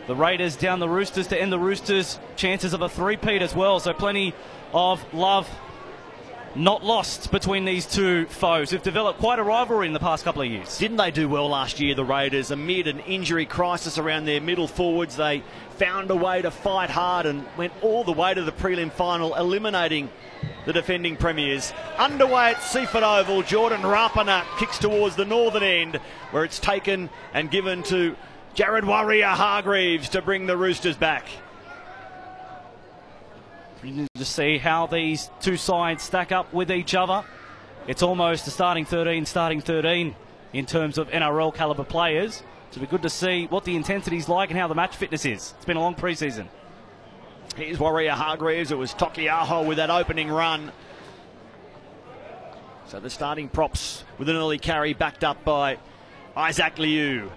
The Raiders down the Roosters to end the Roosters' chances of a three-peat as well. So plenty of love not lost between these two foes who've developed quite a rivalry in the past couple of years. Didn't they do well last year, the Raiders? Amid an injury crisis around their middle forwards, they found a way to fight hard and went all the way to the prelim final, eliminating the defending premiers. Underway at Seaford Oval, Jordan Rapana kicks towards the northern end, where it's taken and given to Jared Warrior-Hargreaves to bring the Roosters back. To see how these two sides stack up with each other. It's almost a starting 13 in terms of NRL calibre players. So it'll be good to see what the intensity's like and how the match fitness is. It's been a long pre-season. Here's Warrior-Hargreaves. It was Tokiaho with that opening run. So the starting props with an early carry backed up by Isaac Liu.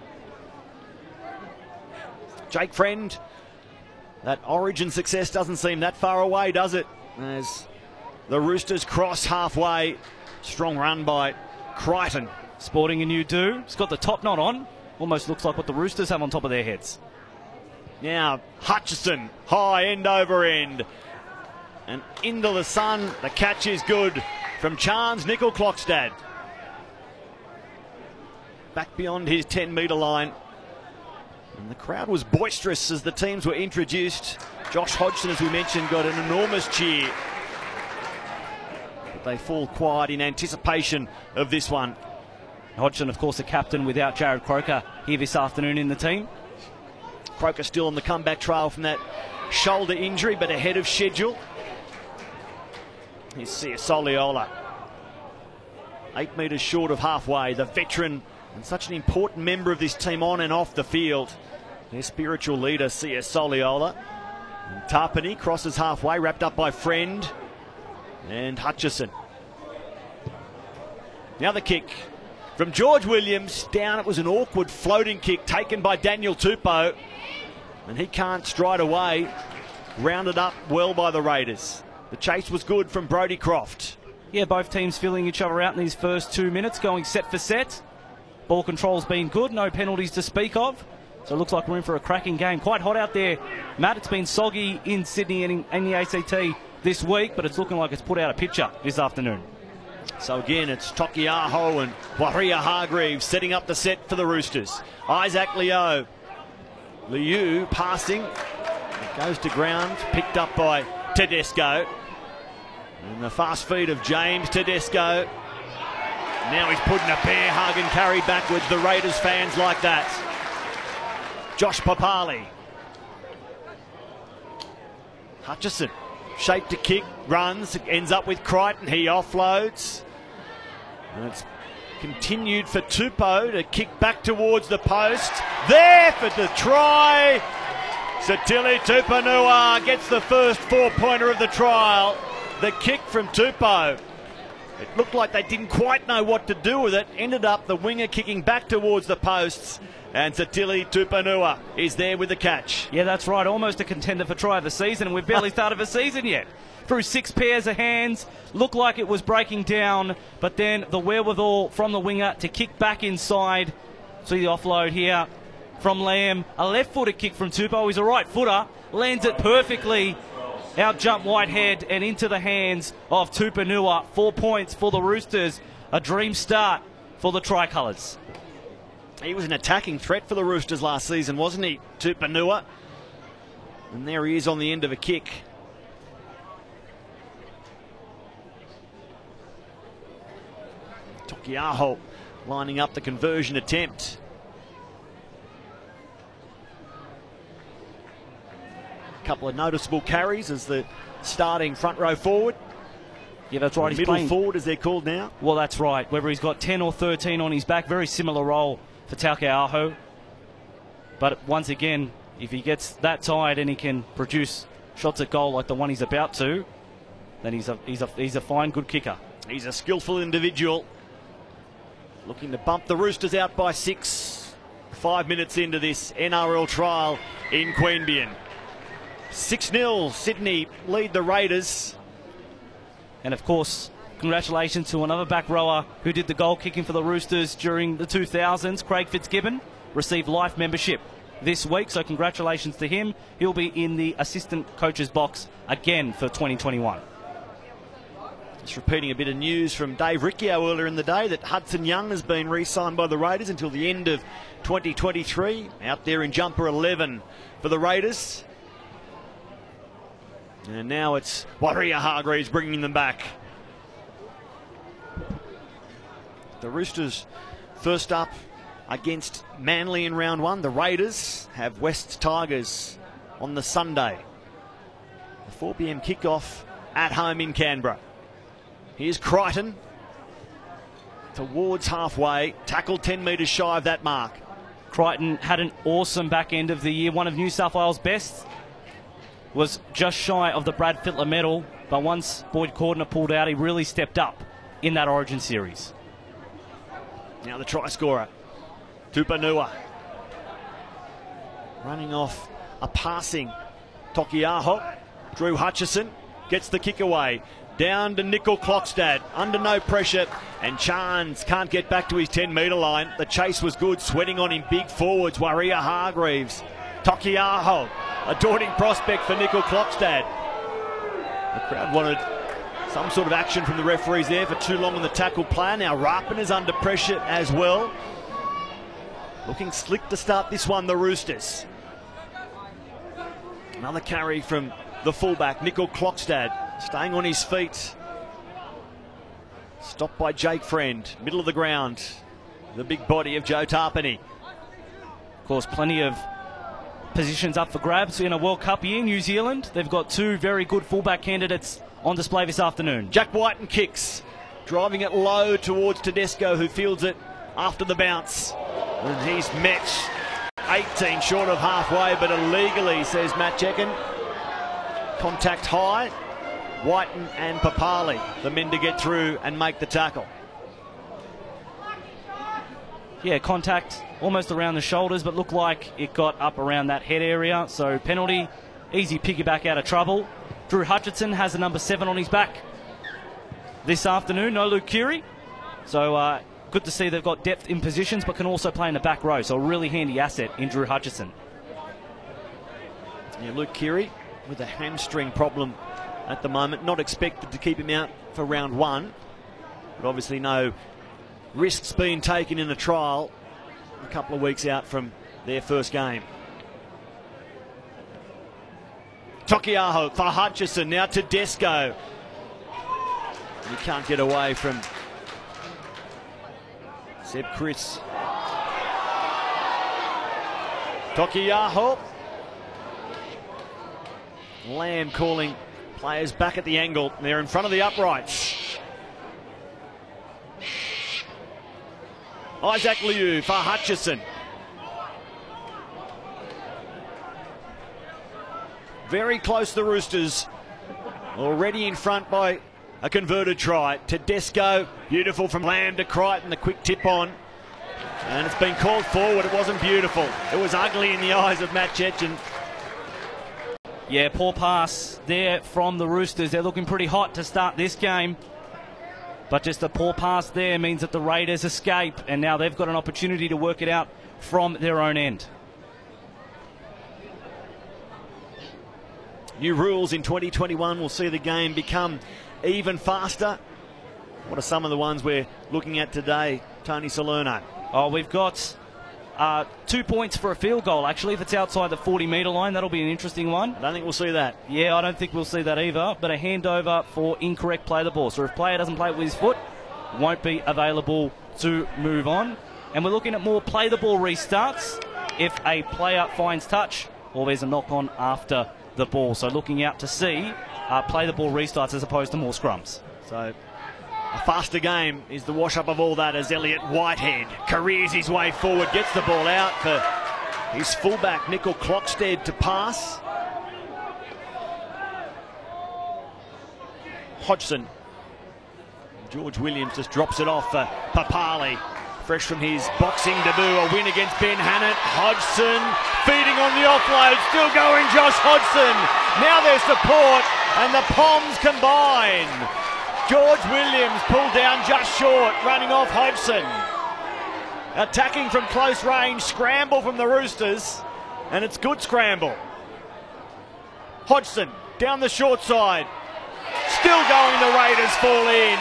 Jake Friend. That Origin success doesn't seem that far away, does it? As the Roosters cross halfway. Strong run by Crichton. Sporting a new do. It's got the top knot on. Almost looks like what the Roosters have on top of their heads. Now Hutchison, high end over end. And into the sun. The catch is good from Chance Nickel-Klokstad. Back beyond his 10-metre line. And the crowd was boisterous as the teams were introduced. Josh Hodgson, as we mentioned, got an enormous cheer. But they fall quiet in anticipation of this one. Hodgson, of course, the captain without Jared Croker here this afternoon in the team. Croker still on the comeback trail from that shoulder injury, but ahead of schedule. Here's Soliola. 8 metres short of halfway. The veteran and such an important member of this team on and off the field. Their spiritual leader, C.S. Soliola. And Tarpany crosses halfway, wrapped up by Friend and Hutchison. Now the kick from George Williams. Down, it was an awkward floating kick taken by Daniel Tupou. And he can't stride away. Rounded up well by the Raiders. The chase was good from Brodie Croft. Yeah, both teams filling each other out in these first 2 minutes, going set for set. Ball control's been good, no penalties to speak of. So it looks like we're in for a cracking game. Quite hot out there, Matt. It's been soggy in Sydney and in the ACT this week, but it's looking like it's put out a picture this afternoon. So again, it's Tokiaho and Warrior-Hargreaves setting up the set for the Roosters. Isaac Liu passing. It goes to ground, picked up by Tedesco. And the fast feed of James Tedesco. Now he's putting a bear hug and carry backwards. The Raiders fans like that. Josh Papali. Hutchison, shape to kick, runs, ends up with Crichton. He offloads. And it's continued for Tupou to kick back towards the post. There for the try. Satili Tupanua gets the first 4-pointer of the trial. The kick from Tupou. It looked like they didn't quite know what to do with it. Ended up the winger kicking back towards the posts. And Satili Tupanua is there with the catch. Yeah, that's right. Almost a contender for try of the season. And we've barely started the season yet. Through 6 pairs of hands. Looked like it was breaking down. But then the wherewithal from the winger to kick back inside. See the offload here from Lamb. A left-footed kick from Tupou. He's a right-footer. Lands it perfectly. Out jump Whitehead and into the hands of Tupanua. 4 points for the Roosters. A dream start for the Tricolours. He was an attacking threat for the Roosters last season, wasn't he, Tupanua? And there he is on the end of a kick. Tokiaho lining up the conversion attempt. Couple of noticeable carries as the starting front row forward. Yeah, that's right. He's middle playing forward, as they're called now. Well, that's right. Whether he's got 10 or 13 on his back, very similar role for Taukei'aho. But once again, if he gets that tired and he can produce shots at goal like the one he's about to, then he's a fine, good kicker. He's a skillful individual. Looking to bump the Roosters out by 6. 5 minutes into this NRL trial in Queanbeyan. 6-0, Sydney lead the Raiders. And of course, congratulations to another back rower who did the goal kicking for the Roosters during the 2000s. Craig Fitzgibbon received life membership this week, so congratulations to him. He'll be in the assistant coach's box again for 2021. Just repeating a bit of news from Dave Riccio earlier in the day that Hudson Young has been re-signed by the Raiders until the end of 2023. Out there in jumper 11 for the Raiders. And now it's Waerea-Hargreaves bringing them back. The Roosters first up against Manly in round one. The Raiders have West Tigers on the Sunday. The 4 p.m. kickoff at home in Canberra. Here's Crichton towards halfway, tackled 10 metres shy of that mark. Crichton had an awesome back end of the year. One of New South Wales' best. Was just shy of the Brad Fittler medal, but once Boyd Cordner pulled out, he really stepped up in that Origin series. Now the try scorer, Tupanua. Running off a passing Tokiaho. Drew Hutchison gets the kick away. Down to Nickel Clockstad, under no pressure, and Chance can't get back to his 10-metre line. The chase was good, sweating on him big forwards. Waerea-Hargreaves, Tokiaho, a daunting prospect for Nickel Clockstad. The crowd wanted some sort of action from the referees there for too long on the tackle player. Now Rapin is under pressure as well. Looking slick to start this one, the Roosters. Another carry from the fullback, Nickel Clockstad. Staying on his feet. Stopped by Jake Friend. Middle of the ground. The big body of Joe Tarpany. Of course, plenty of positions up for grabs in a World Cup year. New Zealand, they've got 2 very good fullback candidates on display this afternoon. Jack Whiten kicks. Driving it low towards Tedesco, who fields it after the bounce. And he's met 18 short of halfway, but illegally, says Matt Jekin. Contact high. Whiten and Papali, the men to get through and make the tackle. Yeah, contact almost around the shoulders, but looked like it got up around that head area. So penalty, easy piggyback out of trouble. Drew Hutchison has a number 7 on his back this afternoon. No Luke Keary. So good to see they've got depth in positions, but can also play in the back row. So a really handy asset in Drew Hutchison. Yeah, Luke Keary with a hamstring problem at the moment. Not expected to keep him out for round 1. But obviously no risks being taken in the trial. A couple of weeks out from their first game. Tokiaho for Hutchison. Now Tedesco. He can't get away from Seb Chris. Tokiaho. Lamb calling players back at the angle. They're in front of the uprights. Isaac Liu for Hutchison. Very close, the Roosters. Already in front by a converted try. Tedesco, beautiful from Lamb to Crichton, the quick tip on. And it's been called forward. It wasn't beautiful. It was ugly in the eyes of Matt Chechen. Yeah, poor pass there from the Roosters. They're looking pretty hot to start this game. But just a poor pass there means that the Raiders escape, and now they've got an opportunity to work it out from their own end. New rules in 2021 will see the game become even faster. What are some of the ones we're looking at today, Tony Salerno? Oh, we've got 2 points for a field goal, actually. If it's outside the 40-metre line, that'll be an interesting one. I don't think we'll see that. Yeah, I don't think we'll see that either. But a handover for incorrect play of the ball. So if player doesn't play it with his foot, won't be available to move on. And we're looking at more play the ball restarts if a player finds touch or there's a knock-on after the ball. So looking out to see play the ball restarts as opposed to more scrums. So a faster game is the wash-up of all that as Elliot Whitehead careers his way forward, gets the ball out for his fullback Nickel Clockstad to pass. Hodgson. George Williams just drops it off for Papali. Fresh from his boxing debut, a win against Ben Hannett. Hodgson feeding on the offload, still going Josh Hodgson. Now there's support and the Poms combine. George Williams pulled down just short, running off Hodgson. Attacking from close range, scramble from the Roosters. and it's good scramble. Hodgson down the short side. Still going, the Raiders fall in,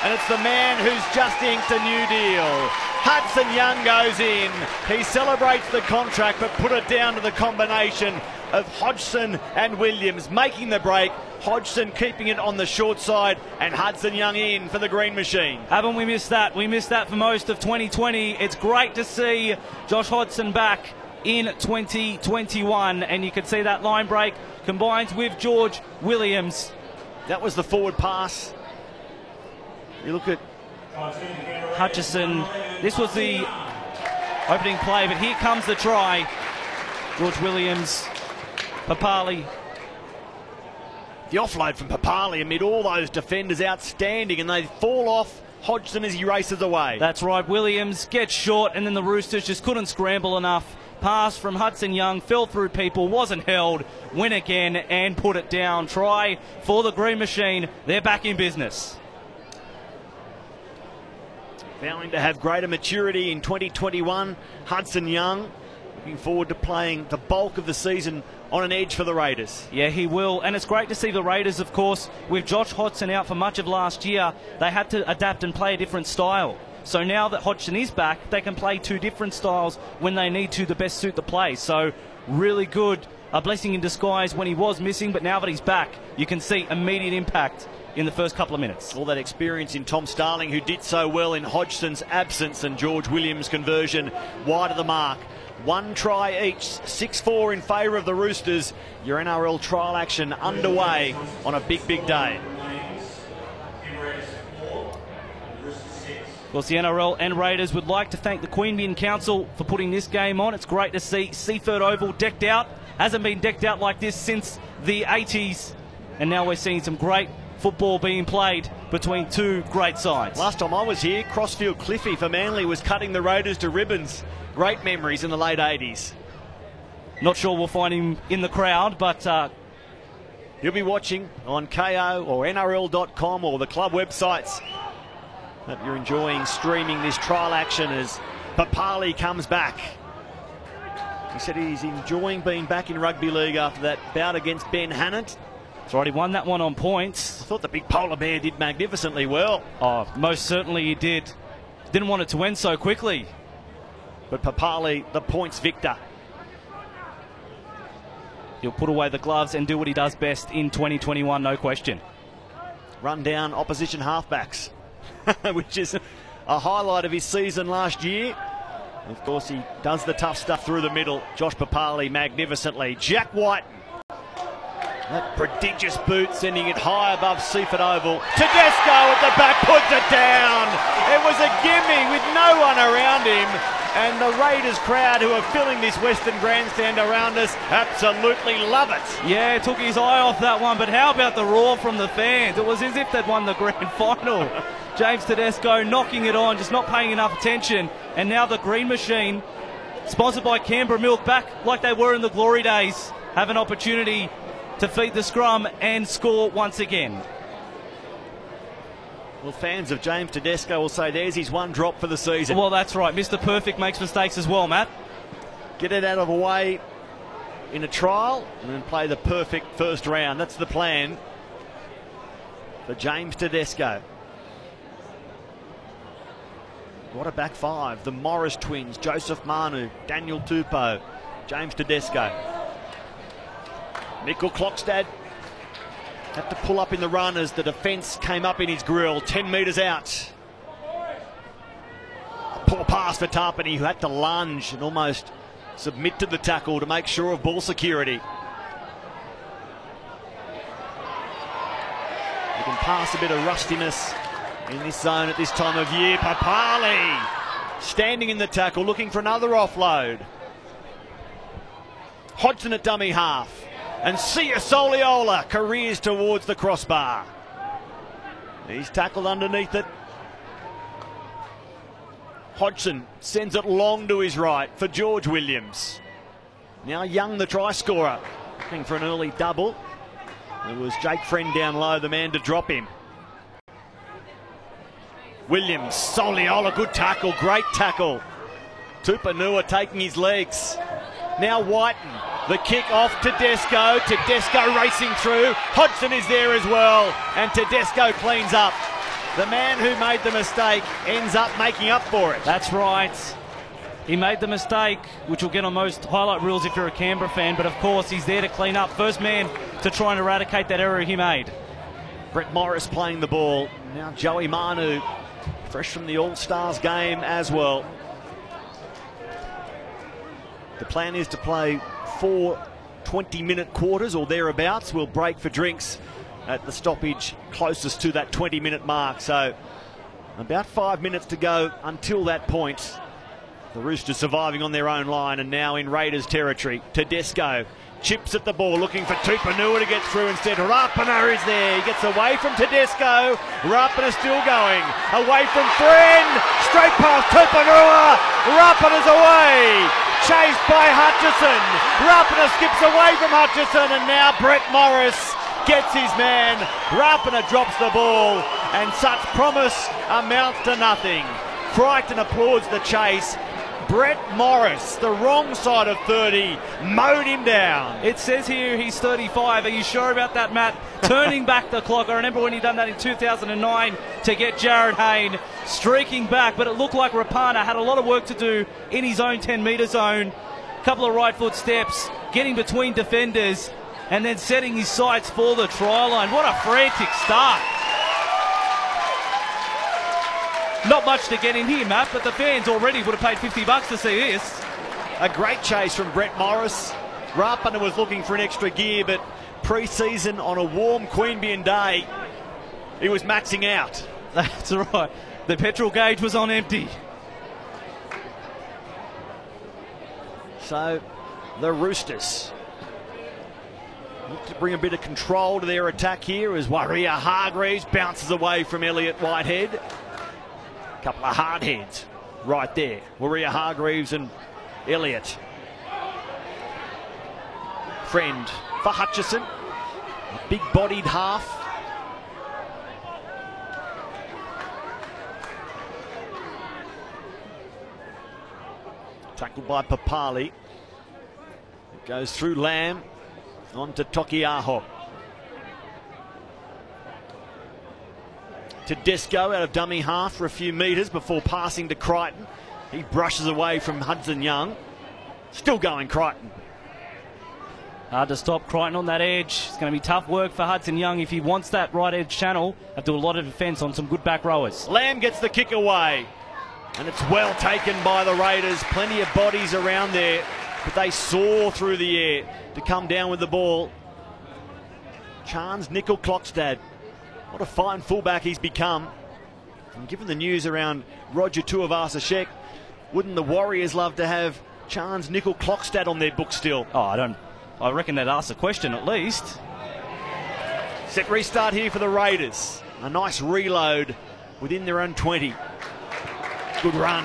and it's the man who's just inked a new deal. Hudson Young goes in. He celebrates the contract, but put it down to the combination of Hodgson and Williams making the break. Hodgson keeping it on the short side, and Hudson Young in for the green machine. Haven't we missed that? We missed that for most of 2020. It's great to see Josh Hodgson back in 2021, and you can see that line break combined with George Williams. That was the forward pass. You look at Hutchison. This was the opening play, but here comes the try. George Williams, Papali. The offload from Papali amid all those defenders outstanding, and they fall off Hodgson as he races away. That's right, Williams gets short, and then the Roosters just couldn't scramble enough. Pass from Hudson Young, fell through people, wasn't held, win again and put it down. Try for the green machine. They're back in business. Vowing to have greater maturity in 2021, Hudson Young looking forward to playing the bulk of the season on an edge for the Raiders. Yeah, he will. And it's great to see the Raiders, of course, with Josh Hodgson out for much of last year, they had to adapt and play a different style. So now that Hodgson is back, they can play two different styles when they need to best suit the play. So really good. A blessing in disguise when he was missing, but now that he's back, you can see immediate impact in the first couple of minutes. All that experience in Tom Starling, who did so well in Hodgson's absence, and George Williams' conversion wide of the mark. One try each, 6-4 in favour of the Roosters. Your NRL trial action underway on a big, big day. Of course, the NRL and Raiders would like to thank the Queanbeyan Council for putting this game on. It's great to see Seaford Oval decked out. Hasn't been decked out like this since the 80s. And now we're seeing some great football being played between two great sides. Last time I was here, Crossfield Cliffy for Manly was cutting the Raiders to ribbons. Great memories in the late 80s. Not sure we'll find him in the crowd, but he'll be watching on KO or NRL.com or the club websites. Hope you're enjoying streaming this trial action as Papali comes back. He said he's enjoying being back in rugby league after that bout against Ben Hannant. He's already won that one on points. I thought the big polar bear did magnificently well. Oh, most certainly he did. Didn't want it to end so quickly. But Papali, the points victor. He'll put away the gloves and do what he does best in 2021, no question. Run down opposition halfbacks, which is a highlight of his season last year. Of course, he does the tough stuff through the middle. Josh Papali magnificently. Jack White. That prodigious boot sending it high above Seaford Oval. Tedesco at the back puts it down. It was a gimme with no one around him. And the Raiders crowd, who are filling this Western Grandstand around us, absolutely love it. Yeah, took his eye off that one, but how about the roar from the fans? It was as if they'd won the grand final. James Tedesco knocking it on, just not paying enough attention. And now the green machine, sponsored by Canberra Milk, back like they were in the glory days, have an opportunity to feed the scrum and score once again. Well, fans of James Tedesco will say there's his one drop for the season. Well, that's right. Mr. Perfect makes mistakes as well, Matt. Get it out of the way in a trial and then play the perfect first round. That's the plan for James Tedesco. What a back five. The Morris twins, Joseph Manu, Daniel Tupou, James Tedesco. Mikkel Klokstad had to pull up in the run as the defence came up in his grill, 10 metres out. A poor pass for Tarpany, who had to lunge and almost submit to the tackle to make sure of ball security. You can pass a bit of rustiness in this zone at this time of year. Papali standing in the tackle, looking for another offload. Hodgson at dummy half. And Sia Soliola careers towards the crossbar. He's tackled underneath it. Hodgson sends it long to his right for George Williams. Now Young, the try scorer, looking for an early double. It was Jake Friend down low, the man to drop him. Williams, Soliola, good tackle, great tackle. Tupanua taking his legs. Now Whiten, the kick off Tedesco. Tedesco racing through. Hodgson is there as well, and Tedesco cleans up. The man who made the mistake ends up making up for it. That's right. He made the mistake, which will get on most highlight reels if you're a Canberra fan, but of course he's there to clean up. First man to try and eradicate that error he made. Brett Morris playing the ball. Now Joey Manu, fresh from the All-Stars game as well. The plan is to play 4 20-minute quarters or thereabouts. We'll break for drinks at the stoppage closest to that 20-minute mark. So about 5 minutes to go until that point. The Roosters surviving on their own line and now in Raiders territory. Tedesco chips at the ball, looking for Tupanua to get through instead. Rapana is there. He gets away from Tedesco. Rapana still going. Away from Friend. Straight past Tupanua. Rapana's away. Chased by Hutchison. Rapana skips away from Hutchison, and now Brett Morris gets his man. Rapana drops the ball, and such promise amounts to nothing. Crichton applauds the chase. Brett Morris, the wrong side of 30, mowed him down. It says here he's 35. Are you sure about that, Matt? Turning back the clock. I remember when he done that in 2009 to get Jared Hayne streaking back, but it looked like Rapana had a lot of work to do in his own 10-metre zone. Couple of right foot steps, getting between defenders, and then setting his sights for the try line. What a frantic start. Not much to get in here, Matt, but the fans already would have paid $50 to see this. A great chase from Brett Morris. Rapana was looking for an extra gear, but pre-season on a warm Queanbeyan day, he was maxing out. That's right. The petrol gauge was on empty. So the Roosters look to bring a bit of control to their attack here as Waria Hargreaves bounces away from Elliott Whitehead. Couple of hard heads right there. Waria Hargreaves and Elliott. Friend for Hutchison. A big-bodied half. Tackled by Papali. It goes through Lamb. On to Tokiaho. Tedesco out of dummy half for a few metres before passing to Crichton. He brushes away from Hudson Young. Still going Crichton. Hard to stop Crichton on that edge. It's going to be tough work for Hudson Young if he wants that right edge channel. Have to do a lot of defence on some good back rowers. Lamb gets the kick away. And it's well taken by the Raiders. Plenty of bodies around there. But they soar through the air to come down with the ball. Chance Nickel-Klokstad. What a fine fullback he's become. And given the news around Roger Tuivasa-Sheck, wouldn't the Warriors love to have Chance Nickel-Klokstad on their book still? Oh, I reckon they'd ask the question at least. Set restart here for the Raiders. A nice reload within their own 20. Good run.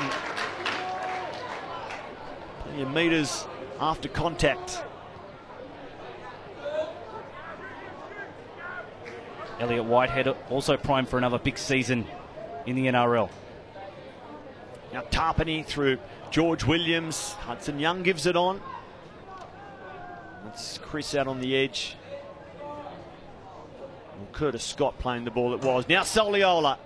Plenty of metres after contact. Elliott Whitehead also primed for another big season in the NRL. Now Tarpany through George Williams. Hudson Young gives it on. That's Chris out on the edge. Well, Curtis Scott playing the ball it was. Now Soliola.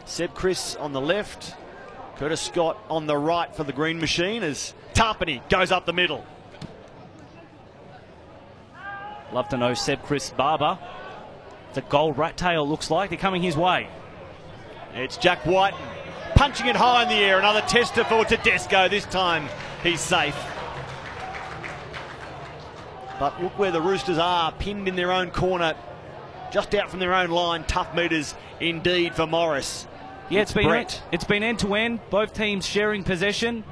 Seb Chris on the left. Curtis Scott on the right for the Green Machine as Tarpany goes up the middle. Love to know Seb Chris Barber. The gold rat tail looks like. They're coming his way. It's Jack Whiten punching it high in the air. Another tester for Tedesco. This time he's safe. But look where the Roosters are, pinned in their own corner, just out from their own line. Tough metres indeed for Morris. Yeah, it's been end-to-end. Both teams sharing possession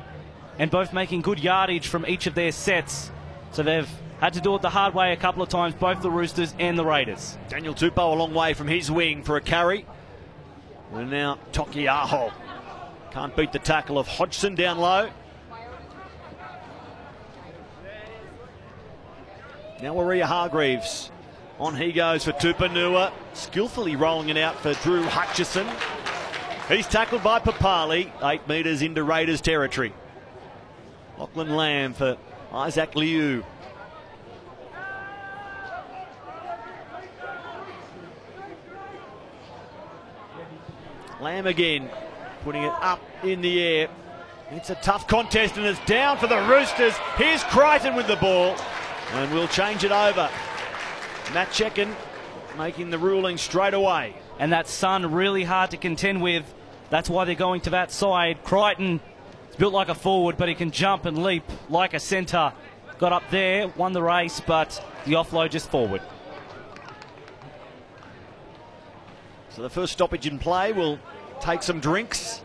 and both making good yardage from each of their sets. So they've had to do it the hard way a couple of times, both the Roosters and the Raiders. Daniel Tupou a long way from his wing for a carry. And now Tokiaho. Can't beat the tackle of Hodgson down low. Now Waria Hargreaves. On he goes for Tupanua. Skillfully rolling it out for Drew Hutchison. He's tackled by Papali, 8 metres into Raiders territory. Lachlan Lamb for Isaac Liu. Lamb again, putting it up in the air. It's a tough contest and it's down for the Roosters. Here's Crichton with the ball and we'll change it over. Matt Checken making the ruling straight away. And that Sun really hard to contend with. That's why they're going to that side. Crichton is built like a forward, but he can jump and leap like a centre. Got up there, won the race, but the offload just forward. So the first stoppage in play will take some drinks.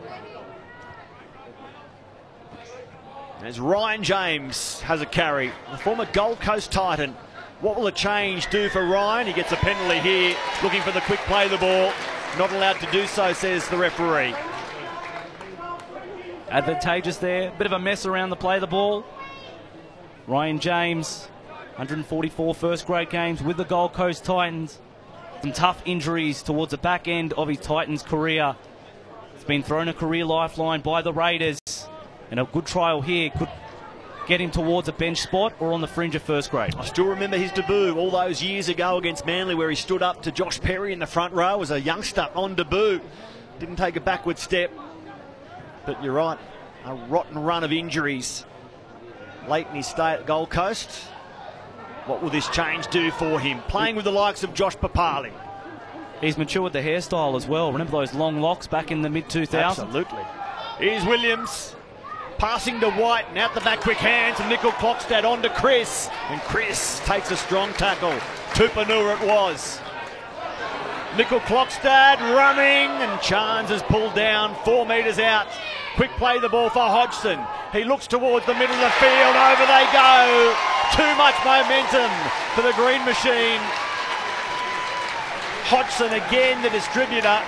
As Ryan James has a carry, the former Gold Coast Titan. What will a change do for Ryan? He gets a penalty here, looking for the quick play of the ball. Not allowed to do so, says the referee. Advantageous there. Bit of a mess around the play of the ball. Ryan James, 144 first grade games with the Gold Coast Titans. Some tough injuries towards the back end of his Titans career. He's been thrown a career lifeline by the Raiders. And a good trial here could get him towards a bench spot or on the fringe of first grade. I still remember his debut all those years ago against Manly, where he stood up to Josh Perry in the front row as a youngster on debut. Didn't take a backward step. But you're right, a rotten run of injuries late in his stay at Gold Coast. What will this change do for him? Playing with the likes of Josh Papali. He's matured the hairstyle as well. Remember those long locks back in the mid-2000s? Absolutely. Here's Williams. Passing to White and out the back, quick hands, and Nickel Clockstad on to Chris. And Chris takes a strong tackle. Tupanua it was. Nickel Clockstad running, and Chance is pulled down 4 metres out. Quick play the ball for Hodgson. He looks towards the middle of the field. Over they go. Too much momentum for the Green Machine. Hodgson again, the distributor.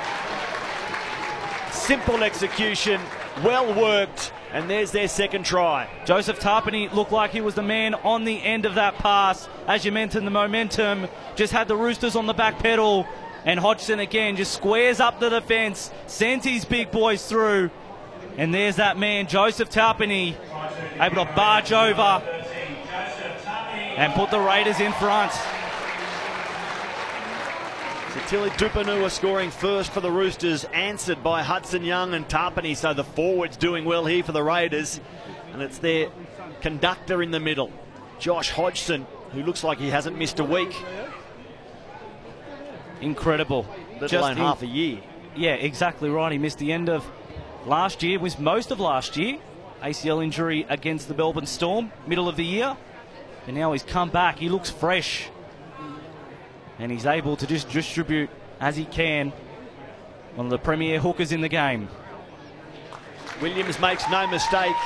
Simple execution, well worked. And there's their second try. Joseph Tarpany looked like he was the man on the end of that pass. As you mentioned, the momentum just had the Roosters on the back pedal. And Hodgson again just squares up the defence, sends his big boys through. And there's that man, Joseph Tarpany, able to barge over and put the Raiders in front. Tilly Tupanua scoring first for the Roosters, answered by Hudson Young and Tarpany, so the forwards doing well here for the Raiders. And it's their conductor in the middle, Josh Hodgson, who looks like he hasn't missed a week. Incredible. Let alone half a year. Yeah, exactly right. He missed the end of last year, was most of last year. ACL injury against the Melbourne Storm, middle of the year. And now he's come back. He looks fresh. And he's able to just distribute as he can. One of the premier hookers in the game. Williams makes no mistake.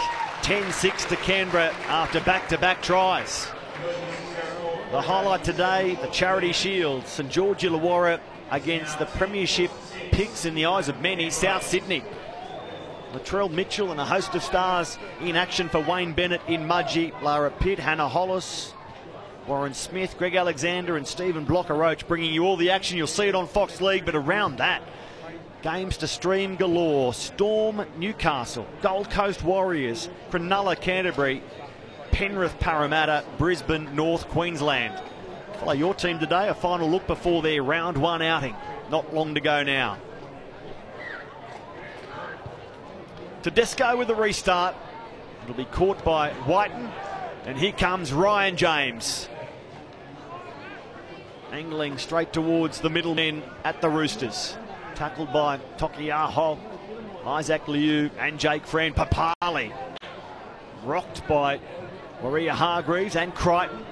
10-6 to Canberra after back-to-back tries. The highlight today, the Charity Shield. St George Illawarra against the premiership pigs in the eyes of many, South Sydney. Latrell Mitchell and a host of stars in action for Wayne Bennett in Mudgee. Lara Pitt, Hannah Hollis, Warren Smith, Greg Alexander and Stephen Blocker-Roach bringing you all the action. You'll see it on Fox League, but around that, games to stream galore. Storm, Newcastle, Gold Coast Warriors, Cronulla, Canterbury, Penrith, Parramatta, Brisbane, North Queensland. Follow your team today, a final look before their round one outing. Not long to go now. Tedesco with the restart. It'll be caught by Whiten. And here comes Ryan James. Angling straight towards the middle men at the Roosters. Tackled by Tokiaho, Isaac Liu and Jake Friend. Papali. Rocked by Maria Hargreaves and Crichton.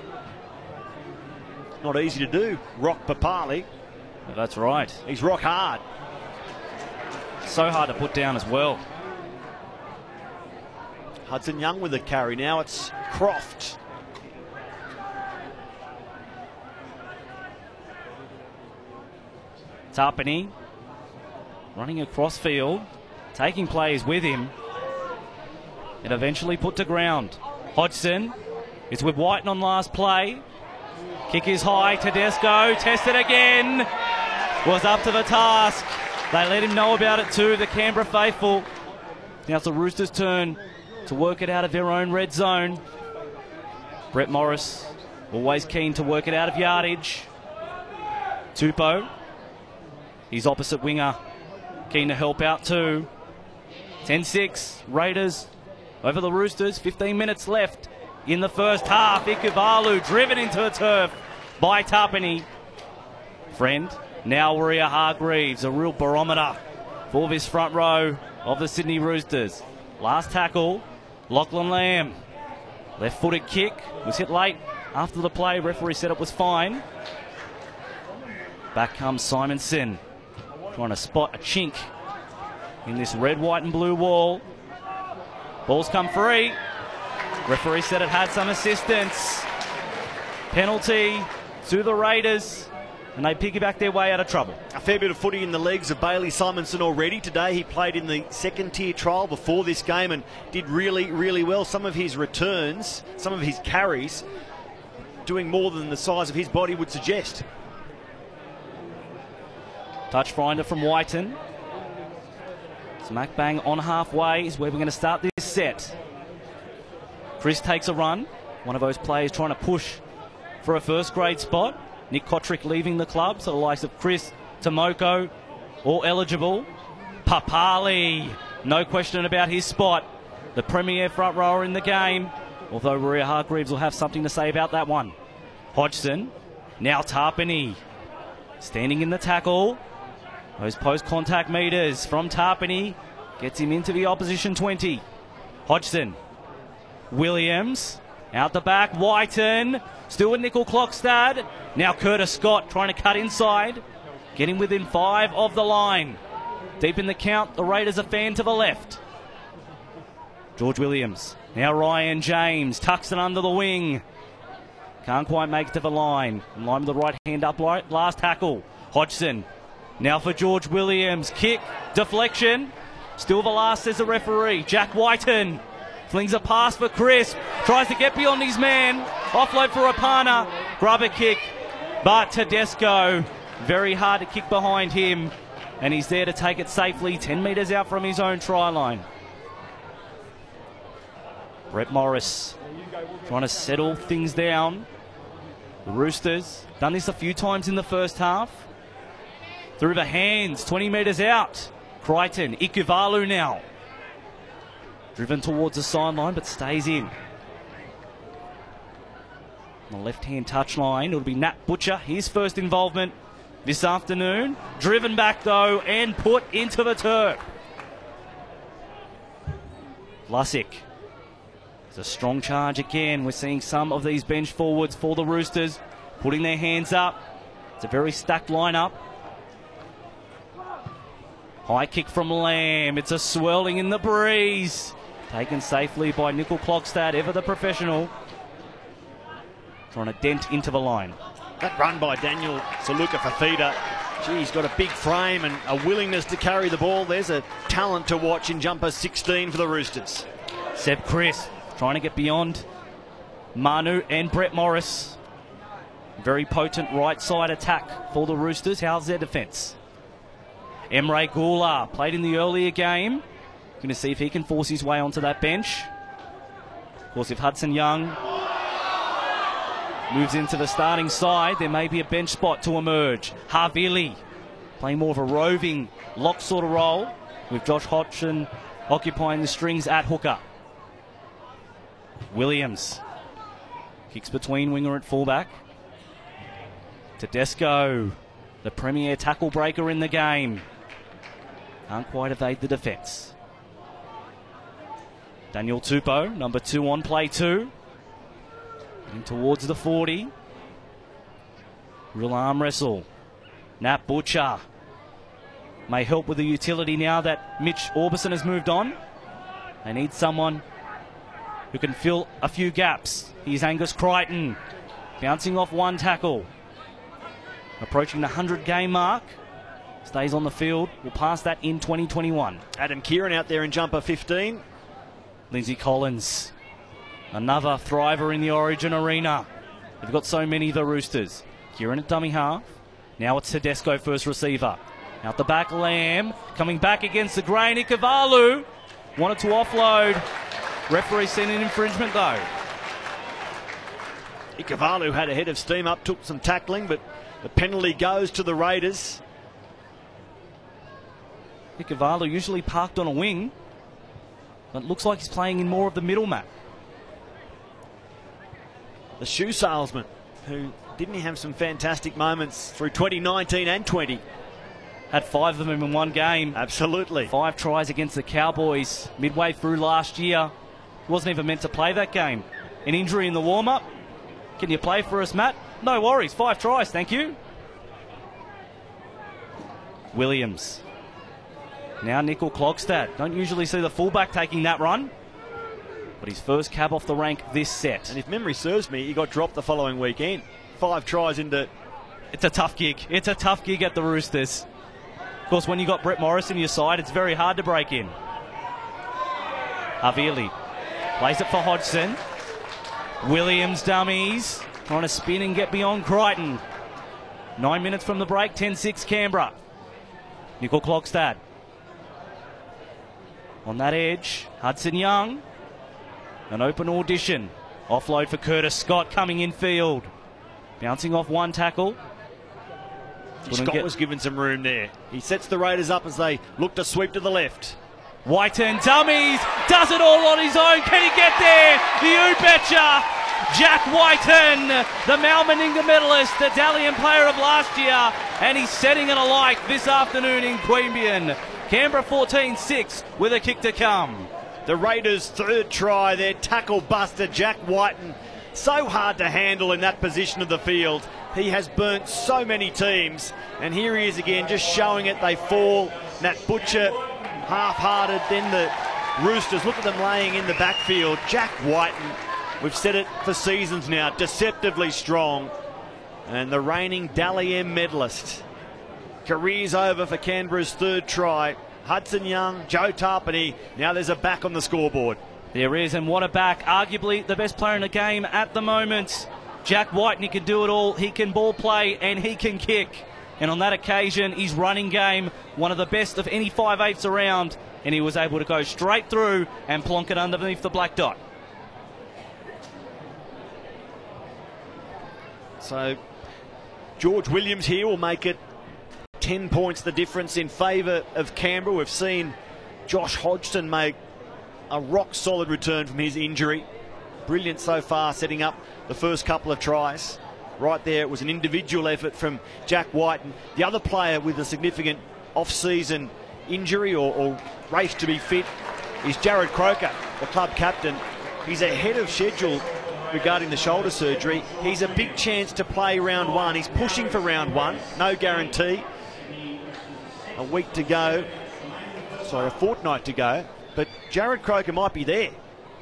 Not easy to do, rock Papali. That's right. He's rock hard. So hard to put down as well. Hudson Young with the carry. Now it's Croft. Tarpany running across field, taking players with him, and eventually put to ground. Hodgson is with Whiten on last play. Kick is high. Tedesco tested again. Was up to the task. They let him know about it too, the Canberra faithful. Now it's the Roosters' turn to work it out of their own red zone. Brett Morris, always keen to work it out of yardage. Tupou, his opposite winger, keen to help out too. 10-6, Raiders over the Roosters. 15 minutes left in the first half. Ikuvalu driven into the turf by Tapine. Friend, now Warrior Hargreaves, a real barometer for this front row of the Sydney Roosters. Last tackle, Lachlan Lamb. Left-footed kick, was hit late after the play. Referee said it was fine. Back comes Simonson, trying to spot a chink in this red, white and blue wall. Ball's come free. Referee said it had some assistance. Penalty to the Raiders, and they piggyback their way out of trouble. A fair bit of footy in the legs of Bailey Simonson already today. He played in the second-tier trial before this game and did really, really well. Some of his returns, some of his carries, doing more than the size of his body would suggest. Touch finder from Whiten. Smack bang on halfway is where we're going to start this set. Chris takes a run. One of those players trying to push for a first grade spot. Nick Kotrick leaving the club, so the likes of Chris, Tomoko, all eligible. Papali, no question about his spot. The premier front rower in the game, although Warrior Hargreaves will have something to say about that one. Hodgson, now Tapine, standing in the tackle. Those post-contact meters from Tapine gets him into the opposition 20. Hodgson, Williams, out the back, Whiten, still with Nickel Clockstad. Now Curtis Scott trying to cut inside, getting within 5 of the line. Deep in the count, the Raiders are fan to the left. George Williams, now Ryan James, tucks it under the wing. Can't quite make it to the line. In line with the right hand up, last tackle. Hodgson, now for George Williams, kick, deflection. Still the last, says the referee. Jack Whiten flings a pass for Chris, tries to get beyond his man. Offload for Rapana, grubber kick, but Tedesco, very hard to kick behind him, and he's there to take it safely 10 metres out from his own try line. Brett Morris trying to settle things down. The Roosters done this a few times in the first half. Through the hands, 20 metres out. Crichton, Ikuvalu now. Driven towards the sideline, but stays in. On the left-hand touchline, it'll be Nat Butcher, his first involvement this afternoon. Driven back, though, and put into the turf. Lussick. It's a strong charge again. We're seeing some of these bench forwards for the Roosters putting their hands up. It's a very stacked lineup. High kick from Lamb. It's a swirling in the breeze. Taken safely by Nickel Clockstad, ever the professional. Trying to dent into the line. That run by Daniel Saluka Fafita. Gee, he's got a big frame and a willingness to carry the ball. There's a talent to watch in jumper 16 for the Roosters. Seb Chris trying to get beyond Manu and Brett Morris. Very potent right side attack for the Roosters. How's their defence? Emre Gula played in the earlier game. Going to see if he can force his way onto that bench. Of course, if Hudson Young moves into the starting side, there may be a bench spot to emerge. Havili playing more of a roving lock sort of role, with Josh Hodgson occupying the strings at hooker. Williams kicks between winger and fullback. Tedesco, the premier tackle breaker in the game. Can't quite evade the defence. Daniel Tupou, number 2 on play 2. Getting towards the 40. Real arm wrestle. Nat Butcher may help with the utility now that Mitch Orbison has moved on. They need someone who can fill a few gaps. Here's Angus Crichton, bouncing off one tackle. Approaching the 100-game mark. Stays on the field. We'll pass that in 2021. Adam Kieran out there in jumper 15. Lindsay Collins, another thriver in the Origin arena. They've got so many, the Roosters. Kieran at dummy half. Now it's Tedesco, first receiver. Out the back, Lamb. Coming back against the grain, Ikavalu. Wanted to offload. Referee seen an infringement though. Ikavalu had a head of steam up, took some tackling, but the penalty goes to the Raiders. Ikavalu usually parked on a wing, but looks like he's playing in more of the middle map. The shoe salesman, who didn't he have some fantastic moments through 2019 and 20? Had 5 of them in one game. Absolutely. 5 tries against the Cowboys midway through last year. He wasn't even meant to play that game. An injury in the warm-up. Can you play for us, Matt? No worries. 5 tries, thank you. Williams. Now Nickel Klogstad. Don't usually see the fullback taking that run, but his first cab off the rank this set. And if memory serves me, he got dropped the following weekend. 5 tries into... It's a tough gig. It's a tough gig at the Roosters. Of course, when you got Brett Morris in your side, it's very hard to break in. Havili plays it for Hodgson. Williams dummies. Trying to spin and get beyond Crichton. 9 minutes from the break, 10-6 Canberra. Nickel Klogstad. On that edge, Hudson Young. An open audition. Offload for Curtis Scott coming in field. Bouncing off one tackle. Scott was given some room there. He sets the Raiders up as they look to sweep to the left. Whiten dummies. Does it all on his own. Can he get there? You betcha. Jack Whiten, the Mal Meninga medalist, the Dalian player of last year. And he's setting it alight this afternoon in Queanbeyan. Canberra 14-6 with a kick to come. The Raiders' third try, their tackle buster, Jack Whiten. So hard to handle in that position of the field. He has burnt so many teams. And here he is again, just showing it. They fall. Nat Butcher, half-hearted. Then the Roosters, look at them laying in the backfield. Jack Whiten, we've said it for seasons now, deceptively strong. And the reigning Dally M medalist. Career's over for Canberra's third try. Hudson Young, Joe Tarpany. Now there's a back on the scoreboard. There is, and what a back. Arguably the best player in the game at the moment. Jack Whiten, he can do it all. He can ball play and he can kick. And on that occasion, his running game, one of the best of any 5/8s around. And he was able to go straight through and plonk it underneath the black dot. So George Williams here will make it 10 points the difference in favour of Canberra. We've seen Josh Hodgson make a rock-solid return from his injury. Brilliant so far, setting up the first couple of tries. Right there, it was an individual effort from Jack Whiten. The other player with a significant off-season injury or race to be fit is Jared Croker, the club captain. He's ahead of schedule regarding the shoulder surgery. He's a big chance to play round 1. He's pushing for round 1, no guarantee. A week to go, sorry, a fortnight to go, but Jared Croker might be there.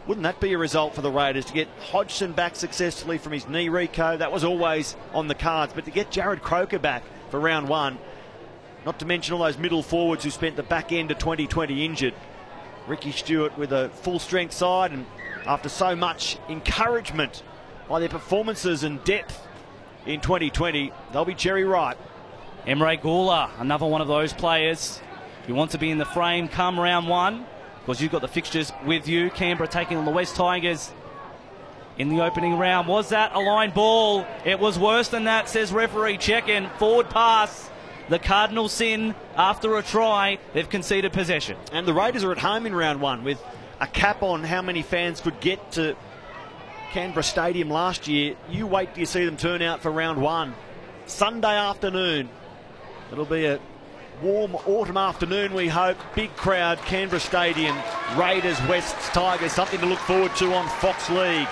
Wouldn't that be a result for the Raiders to get Hodgson back successfully from his knee reco? That was always on the cards, but to get Jared Croker back for round 1, not to mention all those middle forwards who spent the back end of 2020 injured. Ricky Stewart with a full strength side, and after so much encouragement by their performances and depth in 2020, they'll be cherry ripe. Emre Gula, another one of those players. If you want to be in the frame come round 1, because you've got the fixtures with you. Canberra taking on the West Tigers in the opening round. Was that a line ball? It was worse than that, says referee. Check in. Forward pass. The Cardinals sin after a try. They've conceded possession. And the Raiders are at home in round 1 with a cap on how many fans could get to Canberra Stadium last year. You wait till you see them turn out for round 1. Sunday afternoon. It'll be a warm autumn afternoon, we hope. Big crowd, Canberra Stadium. Raiders, West Tigers, something to look forward to on Fox League.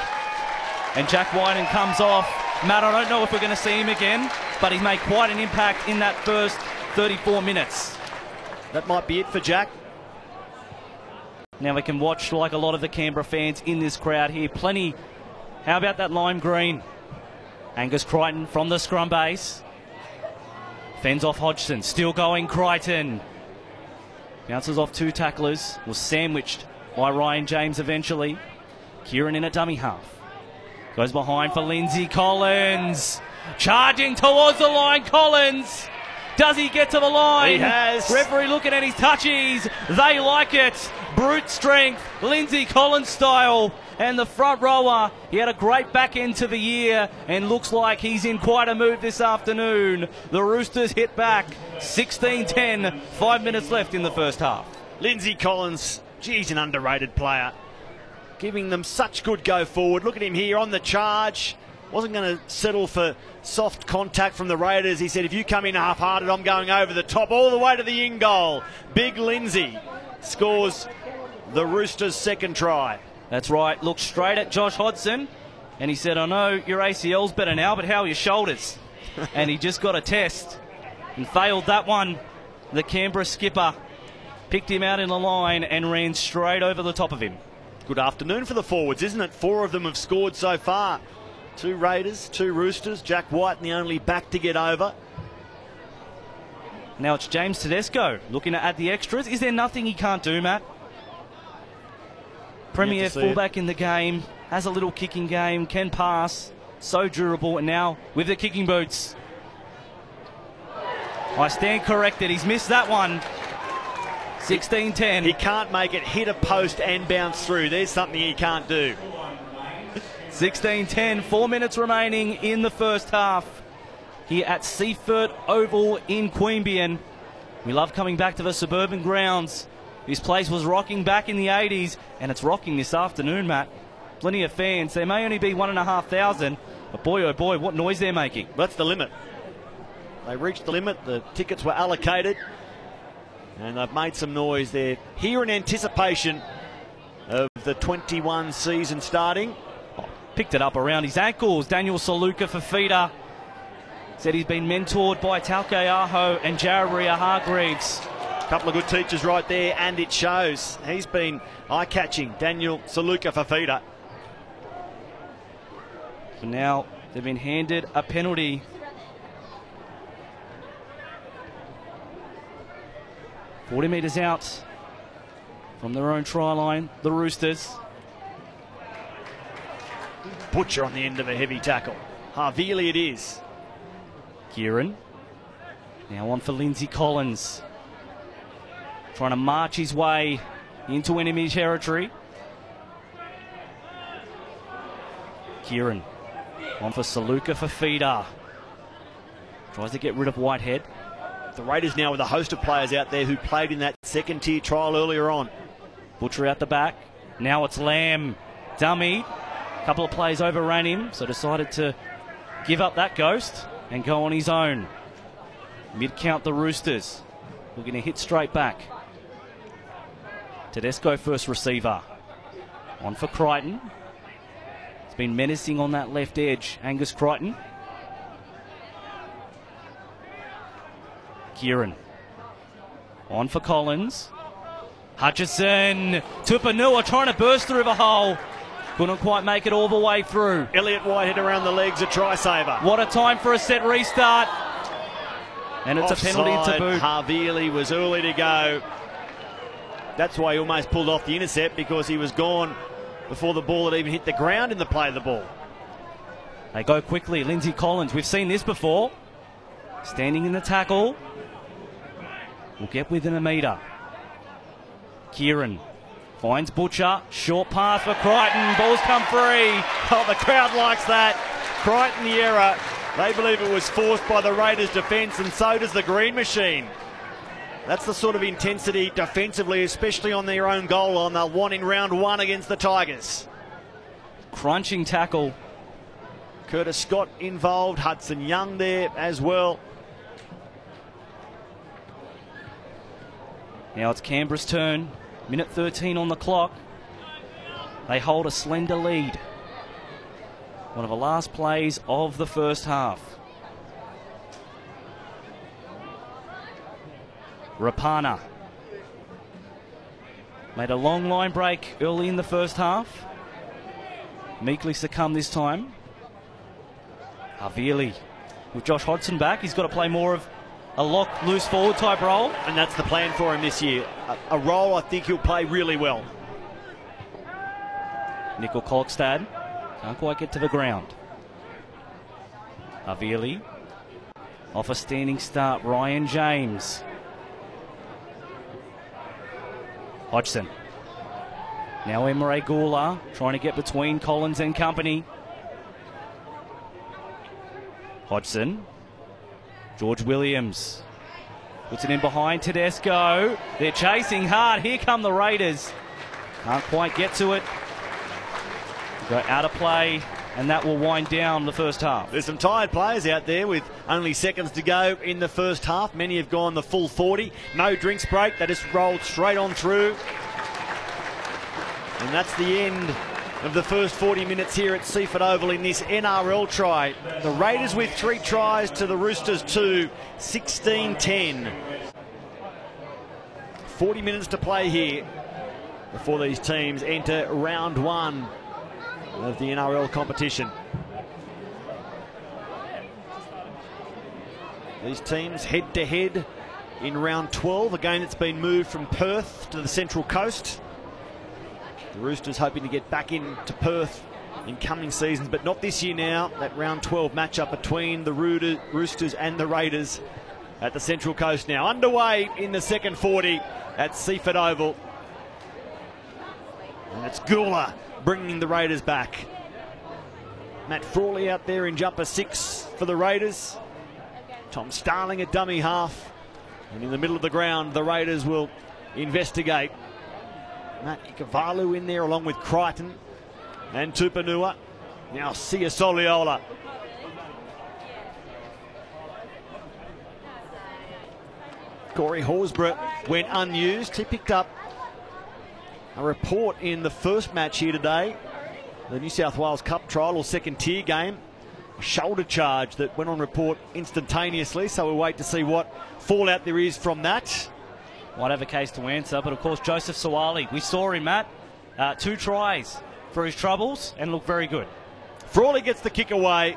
And Jack Whiten comes off. Matt, I don't know if we're going to see him again, but he's made quite an impact in that first 34 minutes. That might be it for Jack. Now we can watch like a lot of the Canberra fans in this crowd here. Plenty. How about that lime green? Angus Crichton from the scrum base. Fends off Hodgson. Still going Crichton. Bounces off 2 tacklers. Was sandwiched by Ryan James eventually. Kieran in a dummy half. Goes behind for Lindsay Collins. Charging towards the line, Collins. Does he get to the line? He has. Referee looking at his touchies. They like it. Brute strength, Lindsay Collins style. And the front rower, he had a great back end to the year and looks like he's in quite a mood this afternoon. The Roosters hit back 16-10, 5 minutes left in the first half. Lindsay Collins, geez, an underrated player. Giving them such good go forward. Look at him here on the charge. Wasn't going to settle for soft contact from the Raiders. He said, if you come in half-hearted, I'm going over the top all the way to the in goal. Big Lindsay scores the Roosters' second try. That's right. Looked straight at Josh Hodgson and he said, I know your ACL's better now, but how are your shoulders? And he just got a test and failed that one. The Canberra skipper picked him out in the line and ran straight over the top of him. Good afternoon for the forwards, isn't it? 4 of them have scored so far. 2 Raiders, 2 Roosters. Jack White, the only back to get over. Now it's James Tedesco looking to add the extras. Is there nothing he can't do, Matt? Premier fullback in the game, has a little kicking game, can pass, so durable, and now with the kicking boots. I stand corrected, he's missed that one. 16-10. He can't make it hit a post and bounce through. There's something he can't do. 16-10, 4 minutes remaining in the first half. Here at Seaford Oval in Queanbeyan. We love coming back to the suburban grounds. This place was rocking back in the 80s, and it's rocking this afternoon, Matt. Plenty of fans. There may only be 1,500, but boy, oh boy, what noise they're making. That's the limit. They reached the limit. The tickets were allocated, and they've made some noise. They're here in anticipation of the 21 season starting. Picked it up around his ankles. Daniel Saluka for feeder. Said he's been mentored by Talke Aho and Jararia Hargreaves. Couple of good teachers right there, and it shows. He's been eye-catching. Daniel Saluka for feeder. So now they've been handed a penalty. "40 metres out from their own try line, the Roosters." Butcher on the end of a heavy tackle. Havili it is. Kieran now on for Lindsay Collins. Trying to march his way into enemy territory. Kieran on for Saluka for feeder. Tries to get rid of Whitehead. The Raiders now with a host of players out there who played in that second-tier trial earlier on. Butcher out the back. Now it's Lamb. Dummy. A couple of plays overran him, so decided to give up that ghost and go on his own. Mid-count the Roosters. We're going to hit straight back. Tedesco first receiver. On for Crichton. It's been menacing on that left edge. Angus Crichton. Kieran. On for Collins. Hutchison. Tupanua trying to burst through the hole. Couldn't quite make it all the way through. Elliott Whitehead around the legs, a try saver. What a time for a set restart. And it's Offside. a penalty to boot. Havili was early to go. That's why he almost pulled off the intercept, because he was gone before the ball had even hit the ground in the play of the ball. They go quickly. Lindsay Collins, we've seen this before. Standing in the tackle. Will get within a metre. Kieran finds Butcher. Short pass for Crichton. Ball's come free. Oh, the crowd likes that. Crichton, the error. They believe it was forced by the Raiders' defence, and so does the Green Machine. That's the sort of intensity defensively, especially on their own goal line, they'll want in round 1 against the Tigers. Crunching tackle. Curtis Scott involved, Hudson Young there as well. Now it's Canberra's turn. Minute 13 on the clock. They hold a slender lead. One of the last plays of the first half. Rapana made a long line break early in the first half. Meekly succumbed this time. Havili with Josh Hodgson back. He's got to play more of a lock, loose forward type role. And that's the plan for him this year. A role I think he'll play really well. Nickel Kolkstad can't quite get to the ground. Havili Off a standing start, Ryan James. Hodgson. Now Emre Gula trying to get between Collins and company. Hodgson. George Williams. Puts it in behind Tedesco. They're chasing hard. Here come the Raiders. Can't quite get to it. Go out of play, and that will wind down the first half. There's some tired players out there with only seconds to go in the first half. Many have gone the full 40. No drinks break. They just rolled straight on through. And that's the end of the first 40 minutes here at Seaford Oval in this NRL try. The Raiders with 3 tries to the Roosters 2, 16-10. 40 minutes to play here before these teams enter round 1 of the NRL competition. These teams head to head in round 12, a game that's been moved from Perth to the Central Coast. The Roosters hoping to get back into Perth in coming seasons, but not this year now. That round 12 matchup between the Roosters and the Raiders at the Central Coast now. Underway in the second 40 at Seaford Oval. And it's Gula bringing the Raiders back. Matt Frawley out there in jumper 6 for the Raiders. Tom Starling at dummy half. And in the middle of the ground, the Raiders will investigate. Matt Ikavalu in there along with Crichton and Tupanua. Now Sia Soliola. Corey Horsburgh went unused. He picked up a report in the first match here today, the New South Wales Cup trial or second tier game. A shoulder charge that went on report instantaneously, so we'll wait to see what fallout there is from that. Might have a case to answer, but of course Joseph Suwali, we saw him, Matt, 2 tries for his troubles and looked very good. Frawley gets the kick away.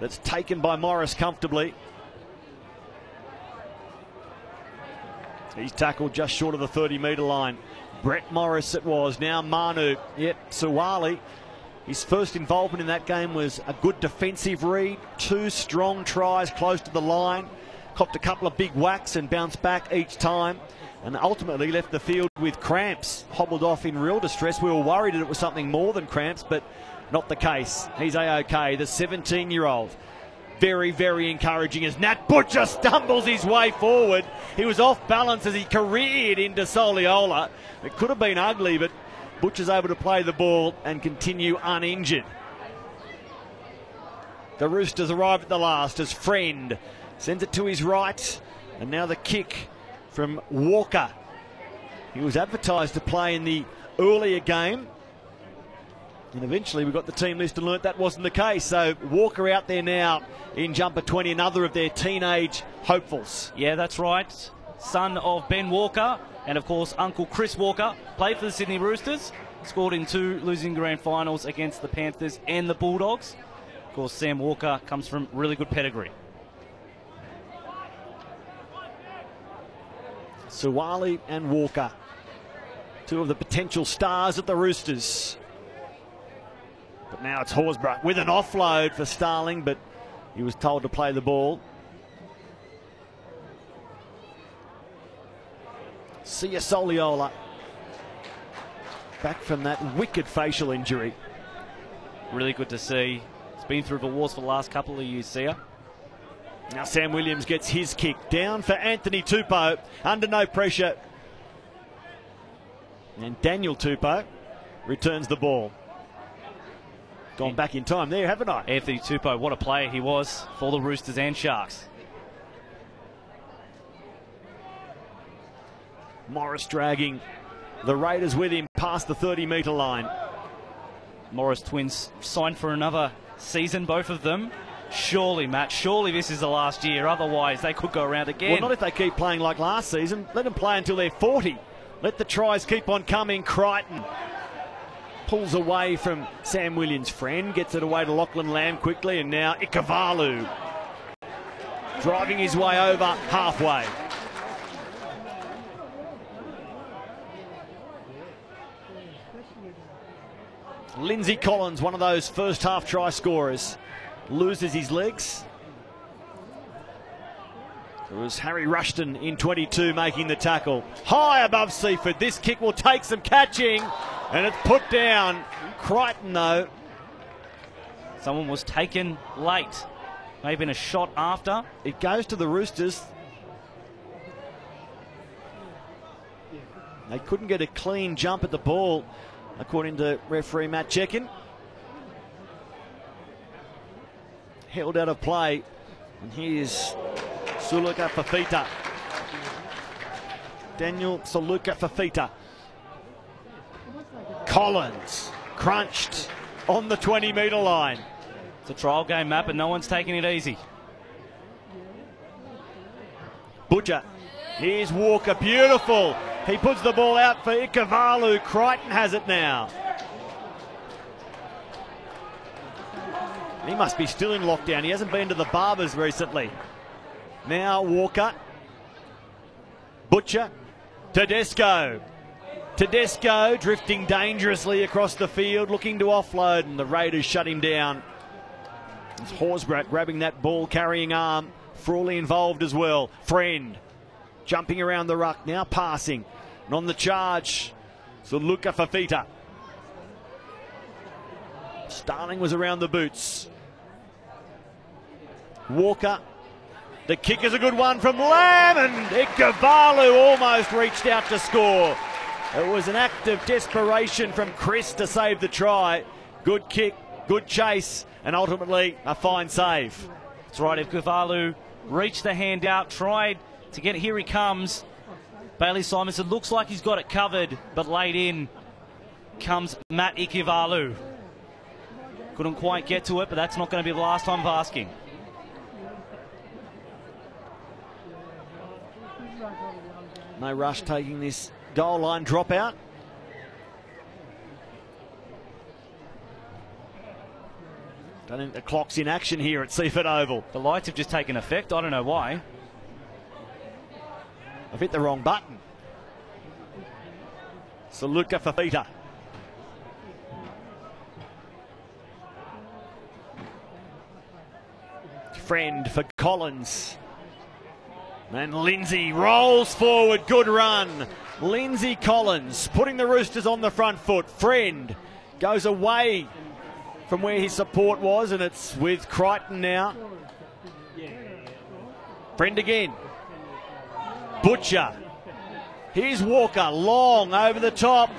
That's taken by Morris comfortably. He's tackled just short of the 30-metre line. Brett Morris it was, now Manu. Yep, Suwali. His first involvement in that game was a good defensive read. 2 strong tries close to the line. Copped a couple of big whacks and bounced back each time, and ultimately left the field with cramps. Hobbled off in real distress. We were worried that it was something more than cramps, but not the case. He's A-OK, the 17-year-old. Very, very encouraging as Nat Butcher stumbles his way forward. He was off balance as he careered into Soliola. It could have been ugly, but Butcher's able to play the ball and continue uninjured. The Roosters arrive at the last as Friend sends it to his right, and now the kick from Walker. He was advertised to play in the earlier game, and eventually we got the team list and learnt that wasn't the case. So Walker out there now in jumper 20, another of their teenage hopefuls. Yeah, that's right. Son of Ben Walker and of course Uncle Chris Walker, played for the Sydney Roosters, scored in 2 losing grand finals against the Panthers and the Bulldogs. Of course Sam Walker comes from really good pedigree. Suwali and Walker, 2 of the potential stars at the Roosters. But now it's Horsburgh with an offload for Starling, but he was told to play the ball. Sia Soliola back from that wicked facial injury. Really good to see. He's been through the wars for the last couple of years, Sia. Now Sam Williams gets his kick down for Anthony Tupou, under no pressure. And Daniel Tupou returns the ball. Gone back in time there, haven't I? Anthony Tupou, what a player he was for the Roosters and Sharks. Morris dragging the Raiders with him past the 30-metre line. Morris twins signed for another season, both of them. Surely, Matt, surely this is the last year. Otherwise, they could go around again. Well, not if they keep playing like last season. Let them play until they're 40. Let the tries keep on coming. Crichton pulls away from Sam Williams' friend, gets it away to Lachlan Lamb quickly, and now Ikavalu driving his way over halfway. Lindsay Collins, one of those first half try scorers, loses his legs. It was Harry Rushton in 22 making the tackle. High above Seaford. This kick will take some catching, and it's put down. Crichton, though. Someone was taken late. Maybe in a shot after. It goes to the Roosters. They couldn't get a clean jump at the ball, according to referee Matt Checkin. Held out of play. And here's Suluka Fafita. Daniel Suluka Fafita. Collins crunched on the 20-metre line. It's a trial game, Matt, but no one's taking it easy. Butcher. Here's Walker. Beautiful. He puts the ball out for Ikavalu. Crichton has it now. He must be still in lockdown. He hasn't been to the barbers recently. Now Walker. Butcher. Tedesco. Tedesco drifting dangerously across the field, looking to offload, and the Raiders shut him down. It's Horsbrat grabbing that ball, carrying arm. Frawley involved as well. Friend jumping around the ruck, now passing. And on the charge, Suluka Fafita. Starling was around the boots. Walker. The kick is a good one from Lamb, and Ikavalu almost reached out to score. It was an act of desperation from Chris to save the try. Good kick, good chase, and ultimately a fine save. That's right, if Ikavalu reached the hand out, tried to get, here he comes. Bailey Simonson looks like he's got it covered, but late in comes Matt Ikavalu. Couldn't quite get to it, but that's not going to be the last time of asking. No rush taking this goal line dropout. Don't think the clock's in action here at Seaford Oval. The lights have just taken effect. I don't know why. I've hit the wrong button. Suluka Fafita. Friend for Collins. And Lindsay rolls forward. Good run. Lindsay Collins putting the Roosters on the front foot. Friend goes away from where his support was, and it's with Crichton now. Friend again. Butcher. Here's Walker. Long over the top.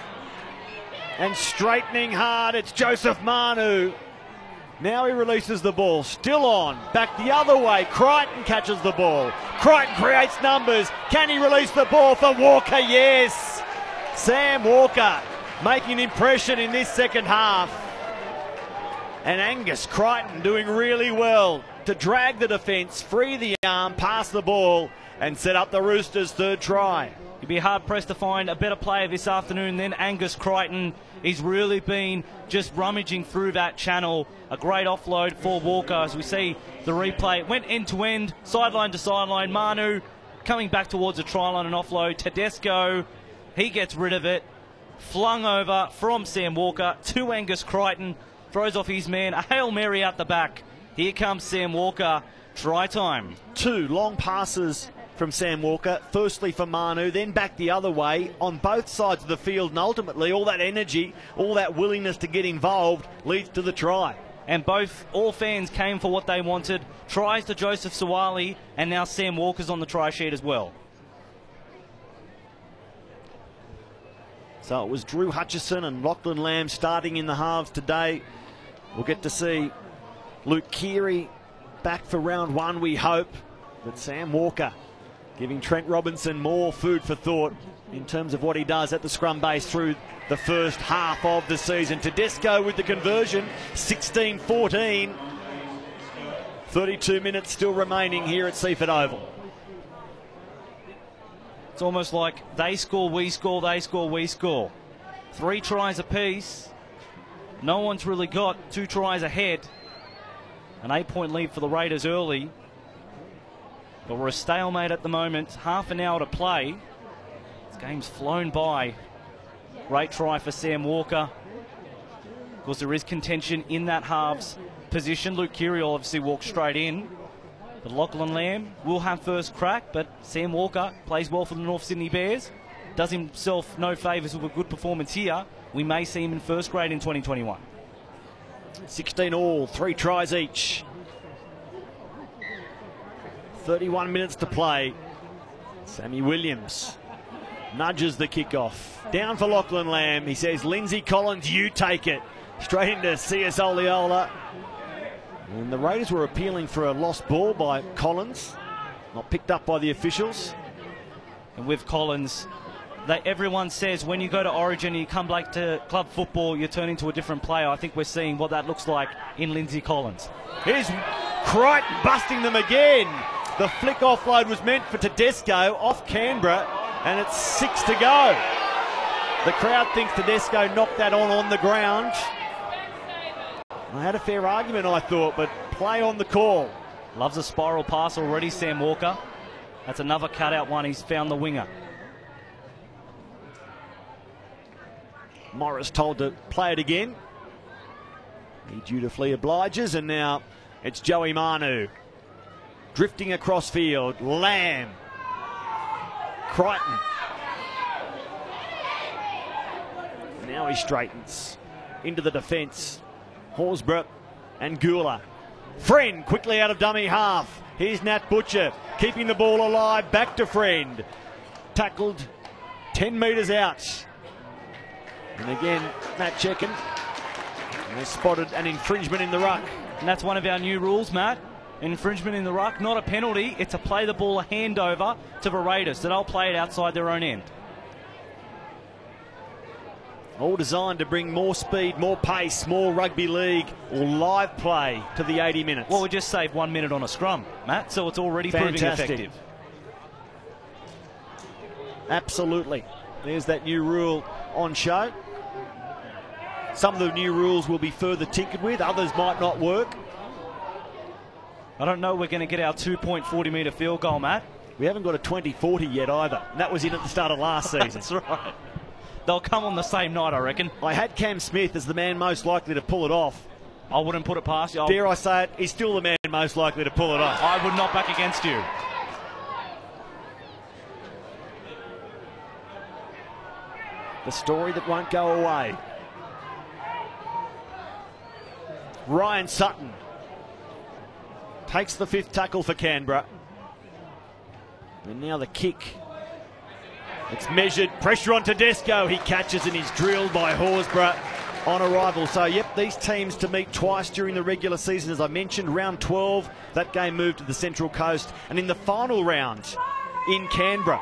And straightening hard. It's Joseph Manu. Now he releases the ball. Still on. Back the other way. Crichton catches the ball. Crichton creates numbers. Can he release the ball for Walker? Yes. Sam Walker making an impression in this second half. And Angus Crichton doing really well to drag the defence, free the arm, pass the ball, and set up the Roosters' third try. You'd be hard-pressed to find a better player this afternoon than Angus Crichton. He's really been just rummaging through that channel. A great offload for Walker as we see the replay. It went end-to-end, sideline to sideline. Manu coming back towards the try line and offload. Tedesco, he gets rid of it. Flung over from Sam Walker to Angus Crichton. Throws off his man. A Hail Mary out the back. Here comes Sam Walker. Try time. Two long passes from Sam Walker, firstly for Manu, then back the other way on both sides of the field, and ultimately all that energy, all that willingness to get involved leads to the try. And all fans came for what they wanted. Tries to Joseph Suwali, and now Sam Walker's on the try sheet as well. So it was Drew Hutchison and Lachlan Lamb starting in the halves today. We'll get to see Luke Keary back for round one, we hope. But Sam Walker giving Trent Robinson more food for thought in terms of what he does at the scrum base through the first half of the season. Tedesco with the conversion, 16-14. 32 minutes still remaining here at Seaford Oval. It's almost like they score, we score, they score, we score. 3 tries apiece. No one's really got 2 tries ahead. An 8-point lead for the Raiders early. But we're a stalemate at the moment. Half an hour to play. This game's flown by. Great try for Sam Walker. Of course, there is contention in that halves position. Luke Keary will obviously walk straight in. But Lachlan Lamb will have first crack, but Sam Walker plays well for the North Sydney Bears. Does himself no favours with a good performance here. We may see him in first grade in 2021. 16 all, 3 tries each. 31 minutes to play. Sammy Williams nudges the kickoff. Down for Lachlan Lamb. He says, Lindsay Collins, you take it. Straight into C.S. Oliola. And the Raiders were appealing for a lost ball by Collins. Not picked up by the officials. And with Collins, everyone says when you go to Origin and you come back to club football, you turn into a different player. I think we're seeing what that looks like in Lindsay Collins. Here's Crichton busting them again. The flick offload was meant for Tedesco off Canberra, and it's 6 to go. The crowd thinks Tedesco knocked that on the ground. I had a fair argument, I thought, but play on the call. Loves a spiral pass already, Sam Walker. That's another cutout one. He's found the winger. Morris told to play it again. He dutifully obliges, and now it's Joey Manu. Drifting across field. Lamb. Crichton. Now he straightens. Into the defence. Horsburgh and Gula. Friend quickly out of dummy half. Here's Nat Butcher. Keeping the ball alive. Back to Friend. Tackled 10 metres out. And again, Matt checking. They spotted an infringement in the ruck. And that's one of our new rules, Matt. Infringement in the ruck, not a penalty. It's a play the ball, a handover to the Raiders. So they'll play it outside their own end. All designed to bring more speed, more pace, more rugby league or live play to the 80 minutes. Well, we just saved 1 minute on a scrum, Matt, so it's already proving effective. Absolutely. There's that new rule on show. Some of the new rules will be further tinkered with, others might not work. I don't know we're going to get our 2.40 metre field goal, Matt. We haven't got a 20-40 yet either. And that was in at the start of last season. That's right. They'll come on the same night, I reckon. I had Cam Smith as the man most likely to pull it off. I wouldn't put it past you. Dare I say it, he's still the man most likely to pull it off. I would not back against you. The story that won't go away. Ryan Sutton takes the 5th tackle for Canberra. And now the kick. It's measured. Pressure on Tedesco. He catches and he's drilled by Horsburgh on arrival. So, yep, these teams to meet twice during the regular season. As I mentioned, round 12, that game moved to the Central Coast. And in the final round in Canberra.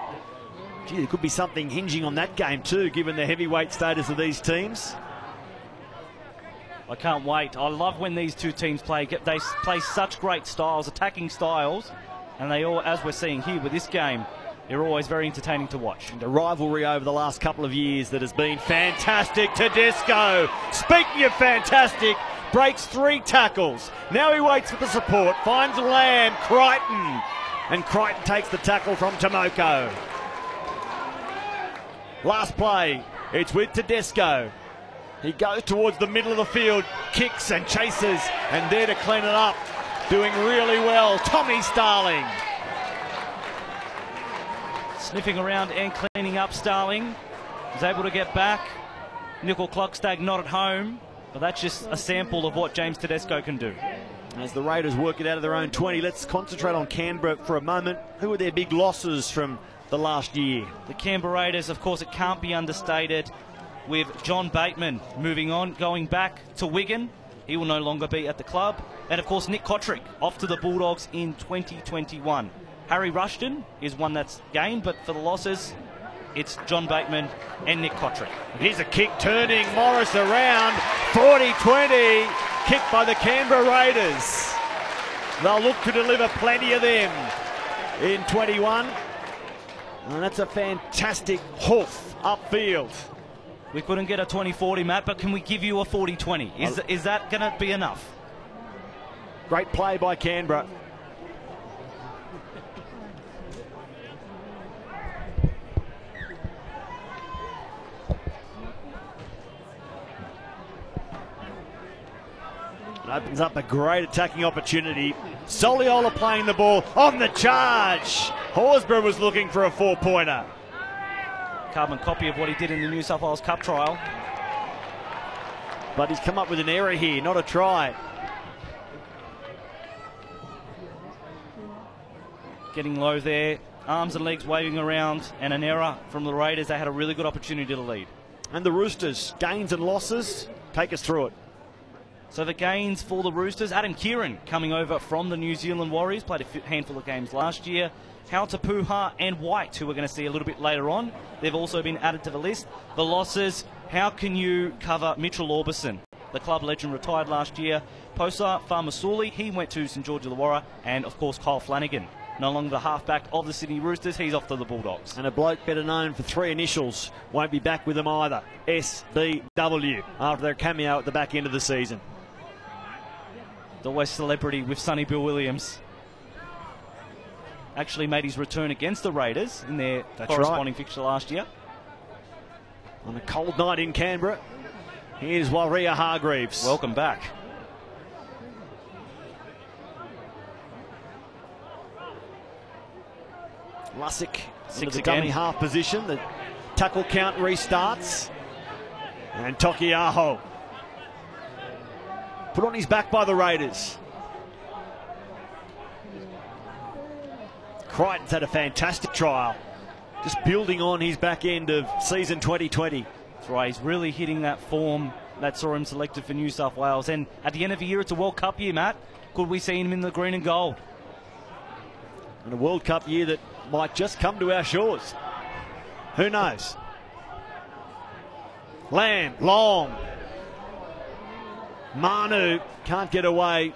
Gee, there could be something hinging on that game too, given the heavyweight status of these teams. I can't wait. I love when these two teams play. They play such great styles, attacking styles. And they all, as we're seeing here with this game, they're always very entertaining to watch. And a rivalry over the last couple of years that has been fantastic. Tedesco, speaking of fantastic, breaks 3 tackles. Now he waits for the support, finds Lamb, Crichton. And Crichton takes the tackle from Tomoko. Last play, it's with Tedesco. He goes towards the middle of the field, kicks and chases, and there to clean it up. Doing really well, Tommy Starling. Sniffing around and cleaning up, Starling is able to get back. Nickel Klokstad not at home, but that's just a sample of what James Tedesco can do. As the Raiders work it out of their own 20, let's concentrate on Canberra for a moment. Who are their big losses from the last year? The Canberra Raiders, of course, it can't be understated, with John Bateman moving on, going back to Wigan. He will no longer be at the club. And, of course, Nick Kotrick off to the Bulldogs in 2021. Harry Rushton is one that's gained, but for the losses, it's John Bateman and Nick Kotrick. Here's a kick turning Morris around. 40-20. Kick by the Canberra Raiders. They'll look to deliver plenty of them in 21. And that's a fantastic hoof upfield. We couldn't get a 20-40, Matt, but can we give you a 40-20? Is that going to be enough? Great play by Canberra. It opens up a great attacking opportunity. Soliola playing the ball on the charge. Horsburgh was looking for a 4-pointer. Carbon copy of what he did in the New South Wales Cup trial. But he's come up with an error here, not a try. Getting low there, arms and legs waving around, and an error from the Raiders. They had a really good opportunity to lead. And the Roosters, gains and losses, take us through it. So the gains for the Roosters, Adam Kieran coming over from the New Zealand Warriors, played a handful of games last year. Hautapuha and White, who we're going to see a little bit later on, they've also been added to the list. The losses, how can you cover Mitchell Orbison? The club legend retired last year. Posa Farmasuli, he went to St George Illawarra, and of course Kyle Flanagan, no longer the halfback of the Sydney Roosters, he's off to the Bulldogs. And a bloke better known for 3 initials won't be back with them either. SBW, after their cameo at the back end of the season. The West celebrity with Sonny Bill Williams. Actually made his return against the Raiders in their corresponding fixture last year. On a cold night in Canberra, here's Waria Hargreaves. Welcome back. Lussick into the again. dummy half position. The tackle count restarts. And Tokiaho put on his back by the Raiders. Crichton's had a fantastic trial, just building on his back end of season 2020. That's right, he's really hitting that form that saw him selected for New South Wales. And at the end of the year, it's a World Cup year, Matt. Could we see him in the green and gold? And a World Cup year that might just come to our shores. Who knows? Lamb, long. Manu can't get away.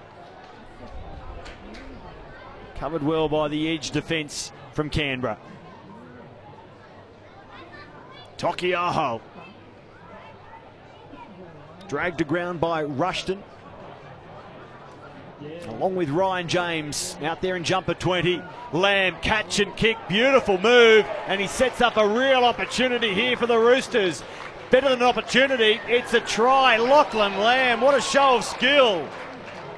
Covered well by the edge defence from Canberra. Tokiaho. Dragged to ground by Rushton. Along with Ryan James out there in jumper 20. Lamb, catch and kick, beautiful move, and he sets up a real opportunity here for the Roosters. Better than an opportunity, it's a try. Lachlan Lamb, what a show of skill.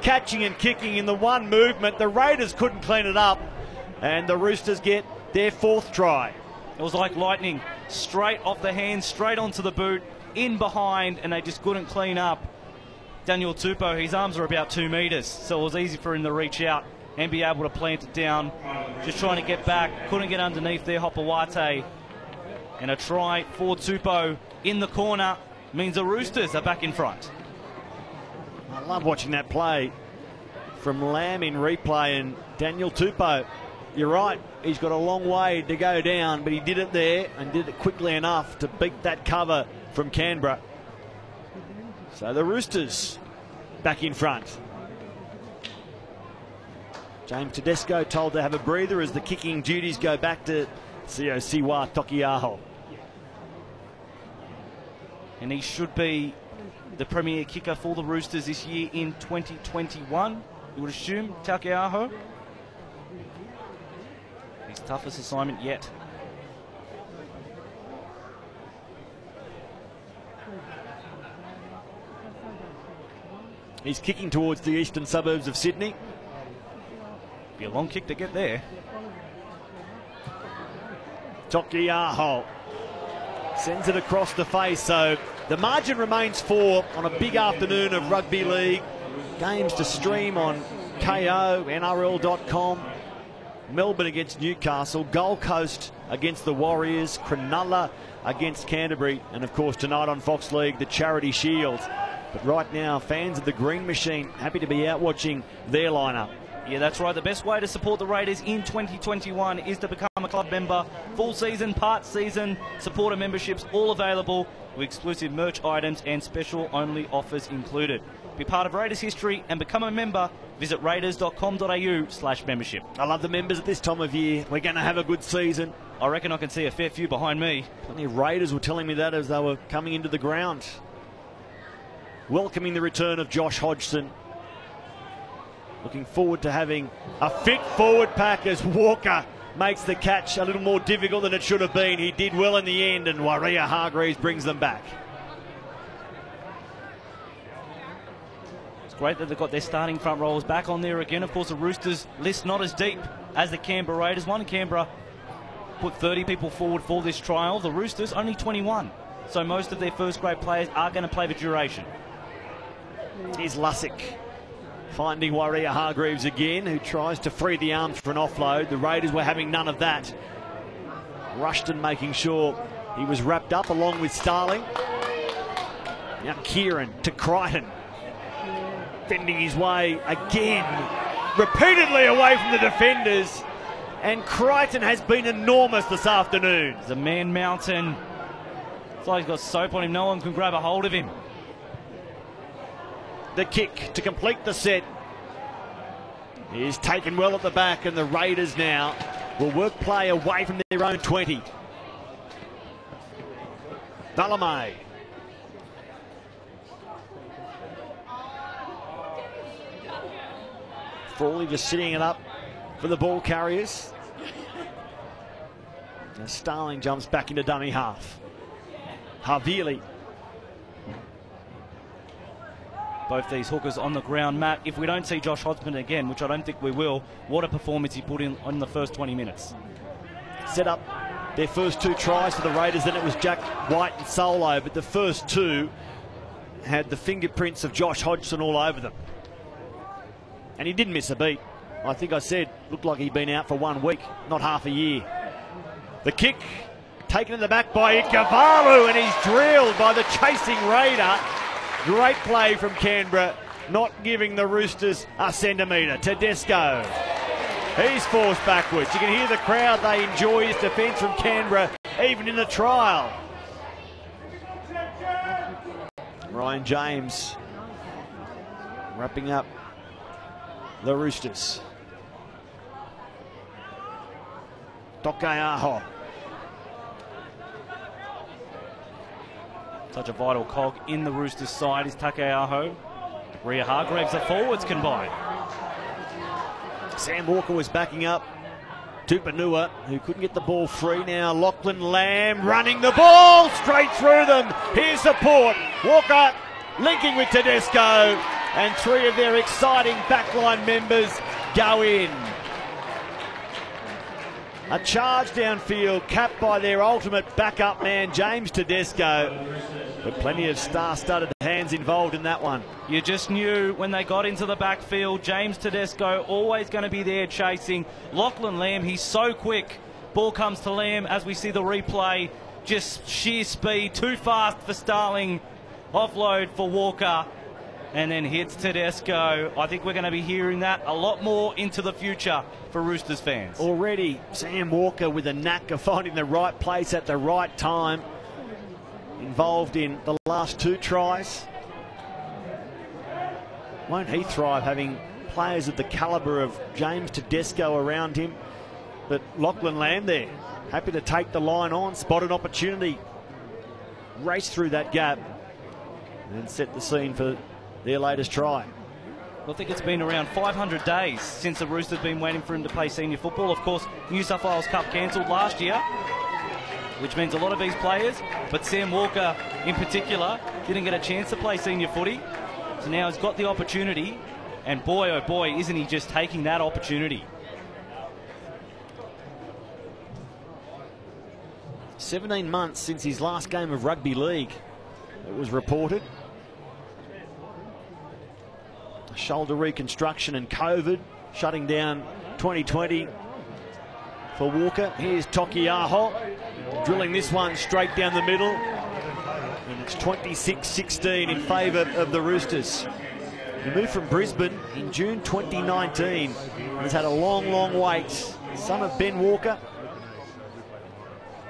Catching and kicking in the one movement. The Raiders couldn't clean it up, and the Roosters get their 4th try. It was like lightning, straight off the hand, straight onto the boot, in behind, and they just couldn't clean up. Daniel Tupou, his arms are about 2 metres, so it was easy for him to reach out and be able to plant it down. Just trying to get back, couldn't get underneath there, Hopawate. And a try for Tupou in the corner means the Roosters are back in front. I love watching that play from Lamb in replay, and Daniel Tupou, you're right, he's got a long way to go down, but he did it there and did it quickly enough to beat that cover from Canberra. So the Roosters back in front. James Tedesco told to have a breather as the kicking duties go back to Siwa Tokiaho. And he should be the premier kicker for the Roosters this year in 2021, you would assume, Tokiaho. His toughest assignment yet. He's kicking towards the eastern suburbs of Sydney. Be a long kick to get there. Tokiaho sends it across the face, so the margin remains 4 on a big afternoon of rugby league. Games to stream on KO, NRL.com. Melbourne against Newcastle, Gold Coast against the Warriors, Cronulla against Canterbury, and of course tonight on Fox League, the Charity Shield. But right now, fans of the Green Machine happy to be out watching their lineup. Yeah, that's right. The best way to support the Raiders in 2021 is to become a club member. Full season, part season, supporter memberships all available with exclusive merch items and special only offers included. Be part of Raiders history and become a member. Visit raiders.com.au/membership. I love the members at this time of year. We're going to have a good season. I reckon I can see a fair few behind me. Plenty of Raiders were telling me that as they were coming into the ground. Welcoming the return of Josh Hodgson. Looking forward to having a fit forward pack as Walker makes the catch a little more difficult than it should have been. He did well in the end, and Waria Hargreaves brings them back. great that they've got their starting front rowers back on there again. Of course, the Roosters list not as deep as the Canberra Raiders. One, Canberra put 30 people forward for this trial. The Roosters only 21. So most of their first grade players are going to play the duration. Here's Lussick finding Waria Hargreaves again, who tries to free the arms for an offload. The Raiders were having none of that. Rushton making sure he was wrapped up along with Starling. Now Kieran to Crichton. Fending his way again, repeatedly away from the defenders. And Crichton has been enormous this afternoon. The man mountain. It's like he's got soap on him. No one can grab a hold of him. The kick to complete the set is taken well at the back, and the Raiders now will work play away from their own 20. Valame. Frawley just sitting it up for the ball carriers. Now Starling jumps back into dummy half. Havili. Both these hookers on the ground. Matt, if we don't see Josh Hodgman again, which I don't think we will, what a performance he put in the first 20 minutes. Set up their first two tries for the Raiders, then it was Jack White and Solo, but the first two had the fingerprints of Josh Hodgson all over them. And he didn't miss a beat. I think I said, looked like he'd been out for 1 week, not half a year. The kick taken in the back by Ikavalu, and he's drilled by the chasing Raider. Great play from Canberra, not giving the Roosters a centimetre. Tedesco, he's forced backwards. You can hear the crowd, they enjoy his defence from Canberra, even in the trial. Ryan James wrapping up the Roosters. Tokeaho. Such a vital cog in the Roosters side is Takeaho. Rhea Hargreaves, the forwards combined. Sam Walker was backing up Tupanua, who couldn't get the ball free. Now Lachlan Lamb running the ball straight through them. Here's support. Walker linking with Tedesco, and three of their exciting backline members go in. A charge downfield capped by their ultimate backup man, James Tedesco. But plenty of star-studded hands involved in that one. You just knew when they got into the backfield, James Tedesco always going to be there chasing. Lachlan Lamb, he's so quick. Ball comes to Lamb as we see the replay. Just sheer speed, too fast for Starling. Offload for Walker. And then hits Tedesco. I think we're going to be hearing that a lot more into the future for Roosters fans. Already Sam Walker with a knack of finding the right place at the right time. Involved in the last two tries. Won't he thrive having players of the calibre of James Tedesco around him? But Lachlan Lamb there, happy to take the line on, spot an opportunity, race through that gap, and set the scene for their latest try. I think it's been around 500 days since the Roosters have been waiting for him to play senior football. Of course, New South Wales Cup cancelled last year, which means a lot of these players, but Sam Walker in particular, didn't get a chance to play senior footy. So now he's got the opportunity, and boy, oh boy, isn't he just taking that opportunity. 17 months since his last game of rugby league, it was reported. Shoulder reconstruction and COVID shutting down 2020 for Walker. Here's Tokeaho drilling this one straight down the middle, and it's 26-16 in favour of the Roosters. He moved from Brisbane in June 2019. He's had a long wait. Son of Ben Walker.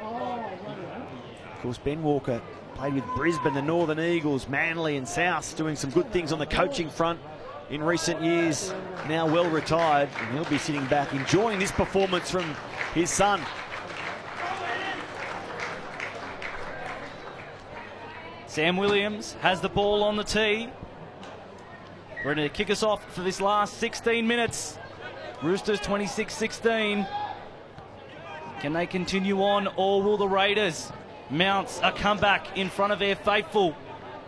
Of course, Ben Walker played with Brisbane, the Northern Eagles, Manly and South, doing some good things on the coaching front in recent years. Now well retired, and he'll be sitting back enjoying this performance from his son. Sam Williams has the ball on the tee. Ready to kick us off for this last 16 minutes. Roosters 26-16. Can they continue on, or will the Raiders mount a comeback in front of their faithful?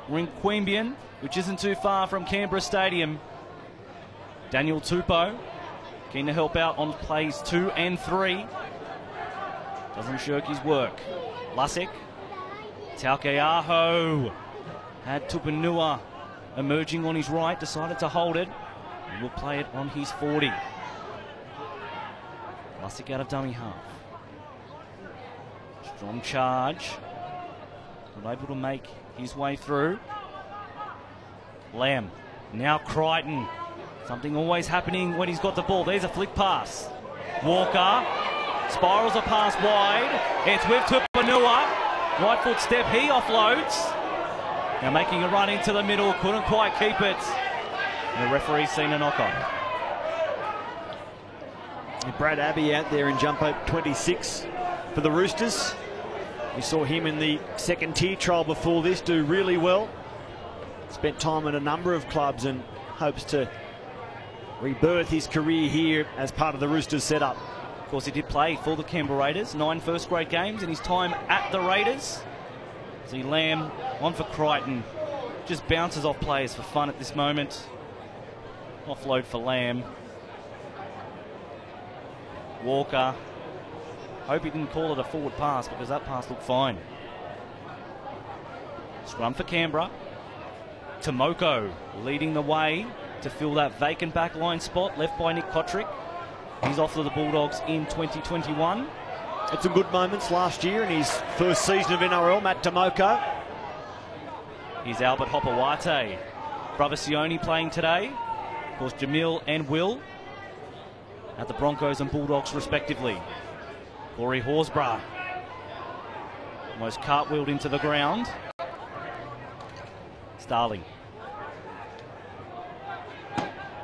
We're in Queanbeyan, which isn't too far from Canberra Stadium. Daniel Tupou keen to help out on plays 2 and 3. Doesn't shirk his work. Lussick. Taukeaho had Tupanua emerging on his right, decided to hold it. He will play it on his 40. Lussick out of dummy half. Strong charge. Not able to make his way through. Lamb. Now Crichton. Something always happening when he's got the ball. There's a flick pass. Walker. Spirals a pass wide. It's with Tupanua. Right foot step. He offloads. Now making a run into the middle. Couldn't quite keep it. And the referee's seen a knock on. Brad Abbey out there in jumper 26 for the Roosters. We saw him in the second tier trial before this do really well. Spent time at a number of clubs and hopes to rebirth his career here as part of the Roosters setup. Of course, he did play for the Canberra Raiders. 9 first-grade games in his time at the Raiders. See Lamb on for Crichton. Just bounces off players for fun at this moment. Offload for Lamb. Walker. Hope he didn't call it a forward pass because that pass looked fine. Scrum for Canberra. Tomoko leading the way to fill that vacant backline spot left by Nick Kotrick. He's off to the Bulldogs in 2021. Had some good moments last year in his first season of NRL, Matt Tomoko. Here's Albert Hopewate. Brother Sione playing today. Of course, Jamil and Will at the Broncos and Bulldogs respectively. Corey Horsburgh almost cartwheeled into the ground. Starling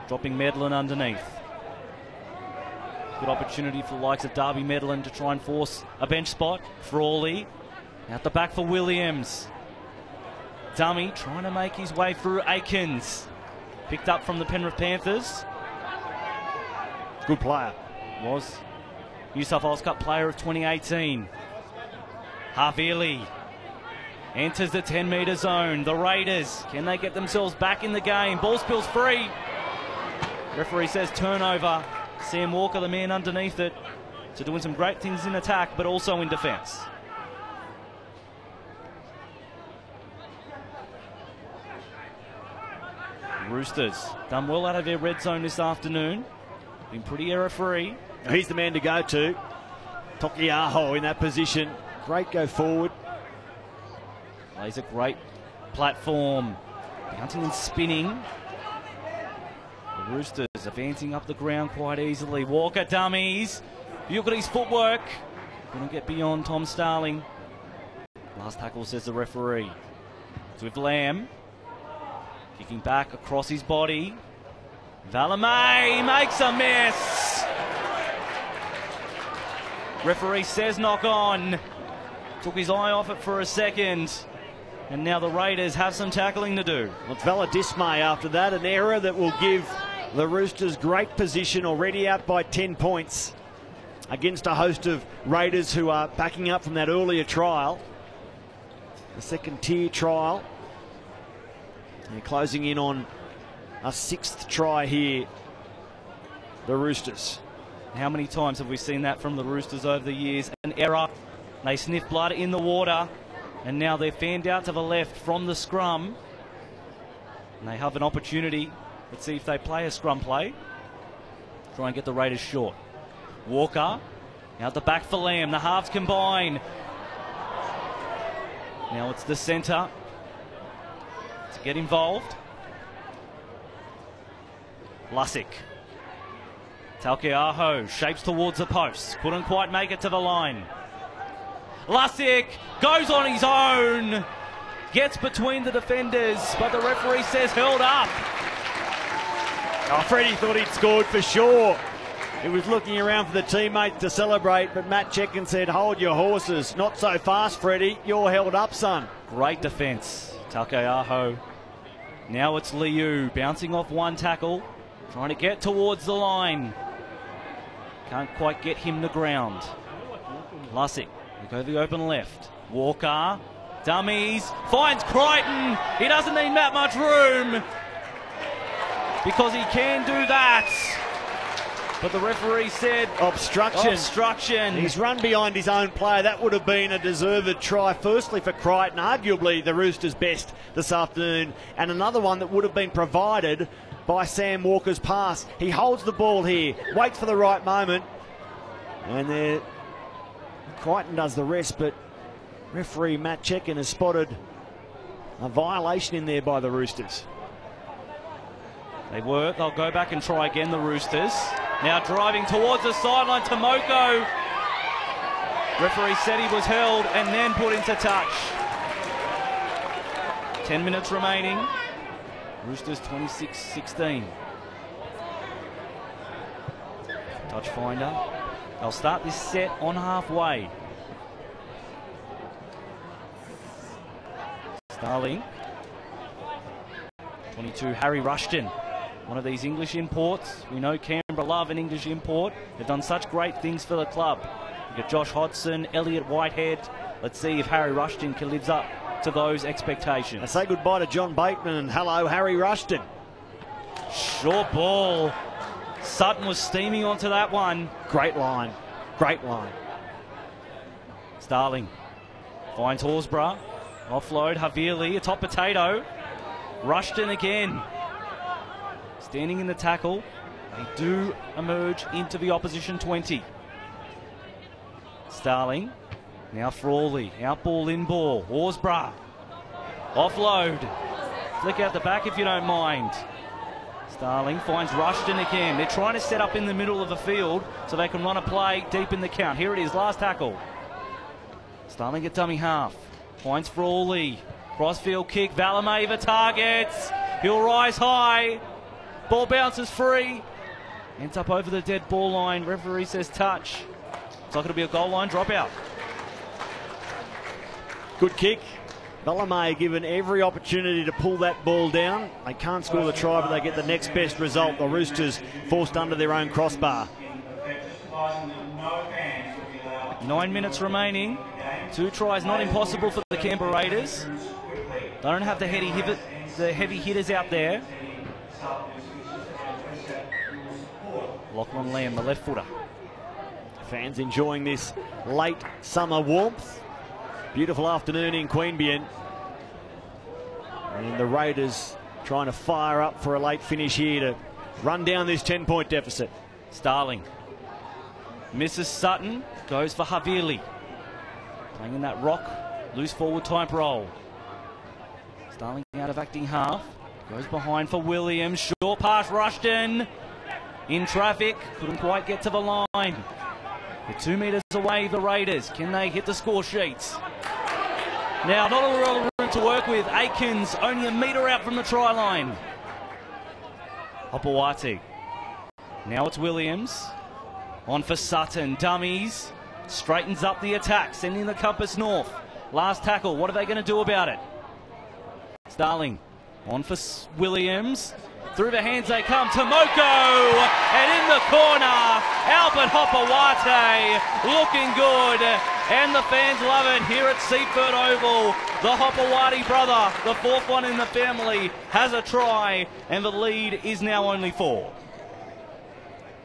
dropping Medlin underneath. Good opportunity for the likes of Darby Medlin to try and force a bench spot. Frawley out the back for Williams. Dummy trying to make his way through. Aikens picked up from the Penrith Panthers. Good player. Was New South Wales Cup player of 2018. Havili enters the 10-metre zone. The Raiders, can they get themselves back in the game? Ball spills free. Referee says turnover. Sam Walker, the man underneath it. So doing some great things in attack, but also in defence. Roosters done well out of their red zone this afternoon. Been pretty error-free. He's the man to go to. Tokiaho in that position. Great go forward. Plays a great platform. Bouncing and spinning. The Roosters advancing up the ground quite easily. Walker dummies. Look at his footwork. Couldn't get beyond Tom Starling. Last tackle, says the referee. It's with Lamb. Kicking back across his body. Valemay makes a miss. Referee says knock on. Took his eye off it for a second. And now the Raiders have some tackling to do. Well, Valadismay after that, an error that will give the Roosters great position, already out by 10 points against a host of Raiders who are backing up from that earlier trial. The second tier trial. They're closing in on a 6th try here, the Roosters. How many times have we seen that from the Roosters over the years? An error. They sniff blood in the water. And now they're fanned out to the left from the scrum. And they have an opportunity. Let's see if they play a scrum play. Try and get the Raiders short. Walker out the back for Lamb. The halves combine. Now it's the centre to get involved. Lussick. Taukeaho shapes towards the post. Couldn't quite make it to the line. Lussick goes on his own. Gets between the defenders, but the referee says held up. Oh, Freddie thought he'd scored for sure. He was looking around for the teammates to celebrate, but Matt Checken said, hold your horses. Not so fast, Freddie. You're held up, son. Great defence. Taukeaho. Now it's Liu bouncing off one tackle. Trying to get towards the line. Can't quite get him to ground. Lussick, we go the open left. Walker Dummies. Finds Crichton. He doesn't need that much room because he can do that. But the referee said obstruction. Obstruction. He's run behind his own player. That would have been a deserved try, firstly for Crichton, arguably the Roosters' best this afternoon, and another one that would have been provided by Sam Walker's pass. He holds the ball here, waits for the right moment, and there Crichton does the rest, but referee Matt Chekin has spotted a violation in there by the Roosters. They'll go back and try again, the Roosters. Now driving towards the sideline, Tomoko. Referee said he was held and then put into touch. 10 minutes remaining. Roosters 26-16. Touch finder. They'll start this set on halfway. Starling. 22, Harry Rushton. One of these English imports. We know Canberra love an English import. They've done such great things for the club. You've got Josh Hodgson, Elliot Whitehead. Let's see if Harry Rushton can live up to those expectations. I say goodbye to John Bateman and hello, Harry Rushton. Short ball. Sutton was steaming onto that one. Great line. Great line. Starling finds Horsburgh. Offload, Havili, a top potato. Rushton again. Standing in the tackle. They do emerge into the opposition 20. Starling. Now Frawley. Out ball, in ball. Horsburgh. Offload. Flick out the back if you don't mind. Starling finds Rushton again. They're trying to set up in the middle of the field so they can run a play deep in the count. Here it is, last tackle. Starling at dummy half. Finds Frawley. Crossfield kick. Valameva targets. He'll rise high. Ball bounces free. Ends up over the dead ball line. Referee says touch. It's not going to be a goal line dropout. Good kick. Valameva given every opportunity to pull that ball down. They can't score the try, but they get the next best result. The Roosters forced under their own crossbar. 9 minutes remaining. 2 tries not impossible for the Canberra Raiders. They don't have the heavy hitters out there. Lachlan Lamb, the left footer. Fans enjoying this late summer warmth. Beautiful afternoon in Queanbeyan. And the Raiders trying to fire up for a late finish here to run down this 10-point deficit. Starling misses Sutton, goes for Havili. Playing in that rock, loose forward type role. Starling out of acting half. Goes behind for Williams. Short pass, Rushton. In traffic, couldn't quite get to the line. They're 2 metres away, the Raiders. Can they hit the score sheets? Now, not a lot of room to work with. Aikens only a metre out from the try line. Hopewati. Now it's Williams. On for Sutton. Dummies. Straightens up the attack, sending the compass north. Last tackle. What are they going to do about it? Starling. On for Williams. Through the hands they come. Tomoko. And in the corner, Albert Hopewati looking good. And the fans love it here at Seaford Oval. The Hopewati brother, the 4th one in the family, has a try. And the lead is now only 4.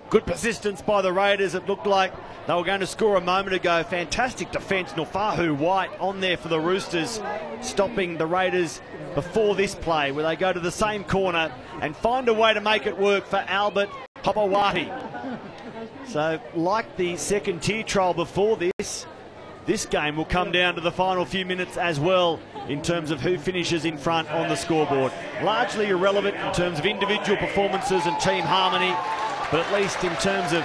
Good persistence by the Raiders. It looked like they were going to score a moment ago. Fantastic defence. Nofahu White on there for the Roosters, stopping the Raiders before this play, where they go to the same corner and find a way to make it work for Albert Hopewati. So, like the second tier trial before this game will come down to the final few minutes as well in terms of who finishes in front on the scoreboard. Largely irrelevant in terms of individual performances and team harmony, but at least in terms of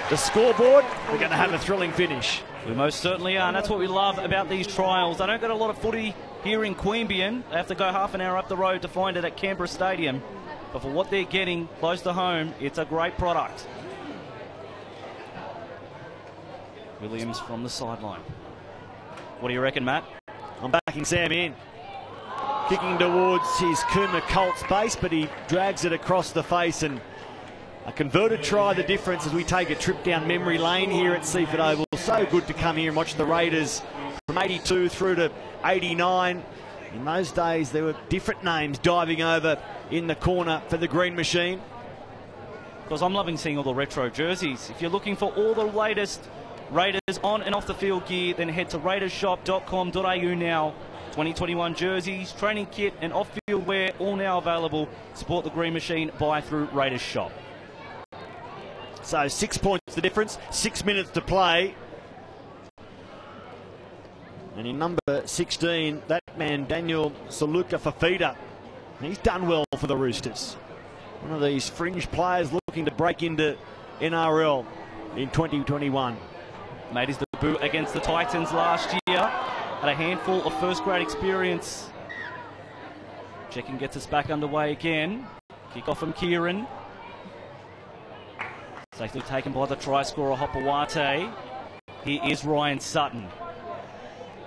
the scoreboard, we're going to have a thrilling finish. We most certainly are, and that's what we love about these trials. They don't get a lot of footy here in Queanbeyan. They have to go half an hour up the road to find it at Canberra Stadium. But for what they're getting close to home, it's a great product. Williams from the sideline. What do you reckon, Matt? I'm backing Sam in. Kicking towards his Cooma Colts base, but he drags it across the face, and a converted try, the difference as we take a trip down memory lane here at Seaford Oval. So good to come here and watch the Raiders from 82 through to 89. In those days, there were different names diving over in the corner for the Green Machine. Because I'm loving seeing all the retro jerseys. If you're looking for all the latest Raiders on and off the field gear, then head to raidershop.com.au now. 2021 jerseys, training kit and off-field wear, all now available. Support the Green Machine, buy through Raiders Shop. So 6 points the difference, 6 minutes to play. And in number 16, that man, Daniel Saluka Fafita, he's done well for the Roosters. One of these fringe players looking to break into NRL in 2021. Made his debut against the Titans last year. Had a handful of first-grade experience. Checking gets us back underway again. Kick off from Kieran. Safely taken by the try scorer Hopawate. Here is Ryan Sutton.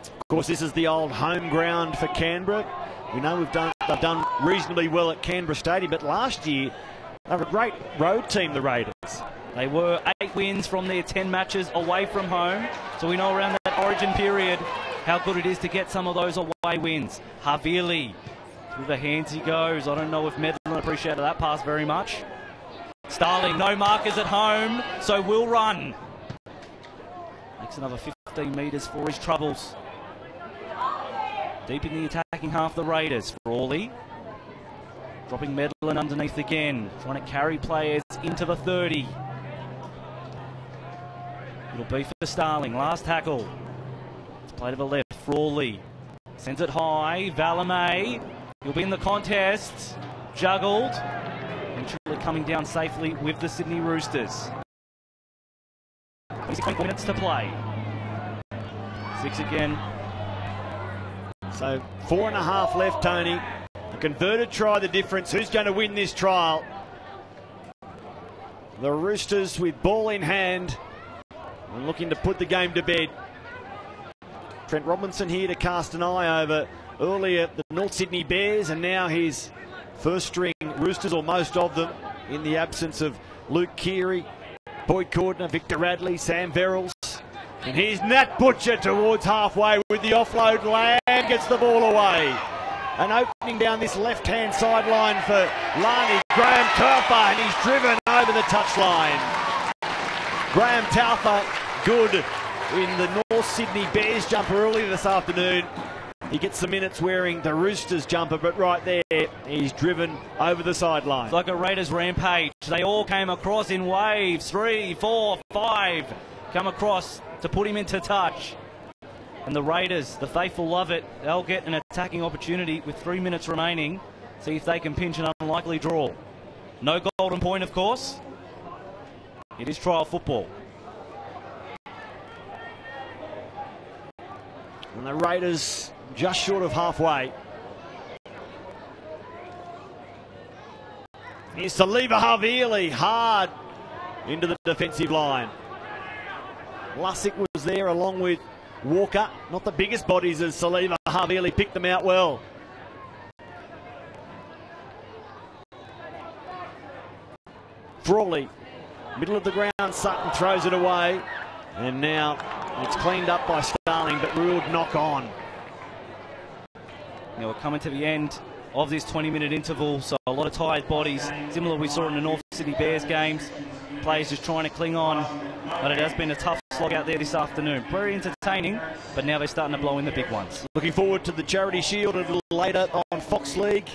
Of course, this is the old home ground for Canberra. We know they've done reasonably well at Canberra Stadium, but last year they were a great road team, the Raiders. They were 8 wins from their 10 matches away from home. So we know around that origin period how good it is to get some of those away wins. Havili, through the hands he goes. I don't know if Medlin appreciated that pass very much. Starling, no markers at home, so will run. Makes another 15 metres for his troubles. Deep in the attacking half, the Raiders. Frawley dropping Medlin underneath again, trying to carry players into the 30. It'll be for Starling. Last tackle. It's played to the left. Frawley sends it high. Valame. He'll be in the contest. Juggled. Eventually coming down safely with the Sydney Roosters. 6 minutes to play. 6 again. So 4.5 left, Tony. A converted try, the difference. Who's going to win this trial? The Roosters with ball in hand and looking to put the game to bed. Trent Robinson here to cast an eye over earlier the North Sydney Bears, and now his first string Roosters, or most of them, in the absence of Luke Keary, Boyd Cordner, Victor Radley, Sam Verrills. And here's Nat Butcher towards halfway with the offload. Lamb gets the ball away. And opening down this left-hand sideline for Lani, Graham Taufa, and he's driven over the touchline. Graham Taufa, good in the North Sydney Bears jumper earlier this afternoon. He gets some minutes wearing the Roosters jumper, but right there, he's driven over the sideline. It's like a Raiders rampage. They all came across in waves. 3, 4, 5 come across to put him into touch. And the Raiders, the faithful love it. They'll get an attacking opportunity with 3 minutes remaining. See if they can pinch an unlikely draw. No golden point, of course. It is trial football. And the Raiders just short of halfway. Here's Saliva Havili, hard into the defensive line. Lussick was there along with Walker. Not the biggest bodies as Saliva Havili picked them out well. Frawley, middle of the ground, Sutton throws it away. And now it's cleaned up by Starling, but ruled knock on. Now we're coming to the end of this 20-minute interval, so a lot of tired bodies, similar we saw in the North Sydney Bears games. Players just trying to cling on, but it has been a tough slog out there this afternoon. Very entertaining, but now they're starting to blow in the big ones. Looking forward to the Charity Shield a little later on Fox League.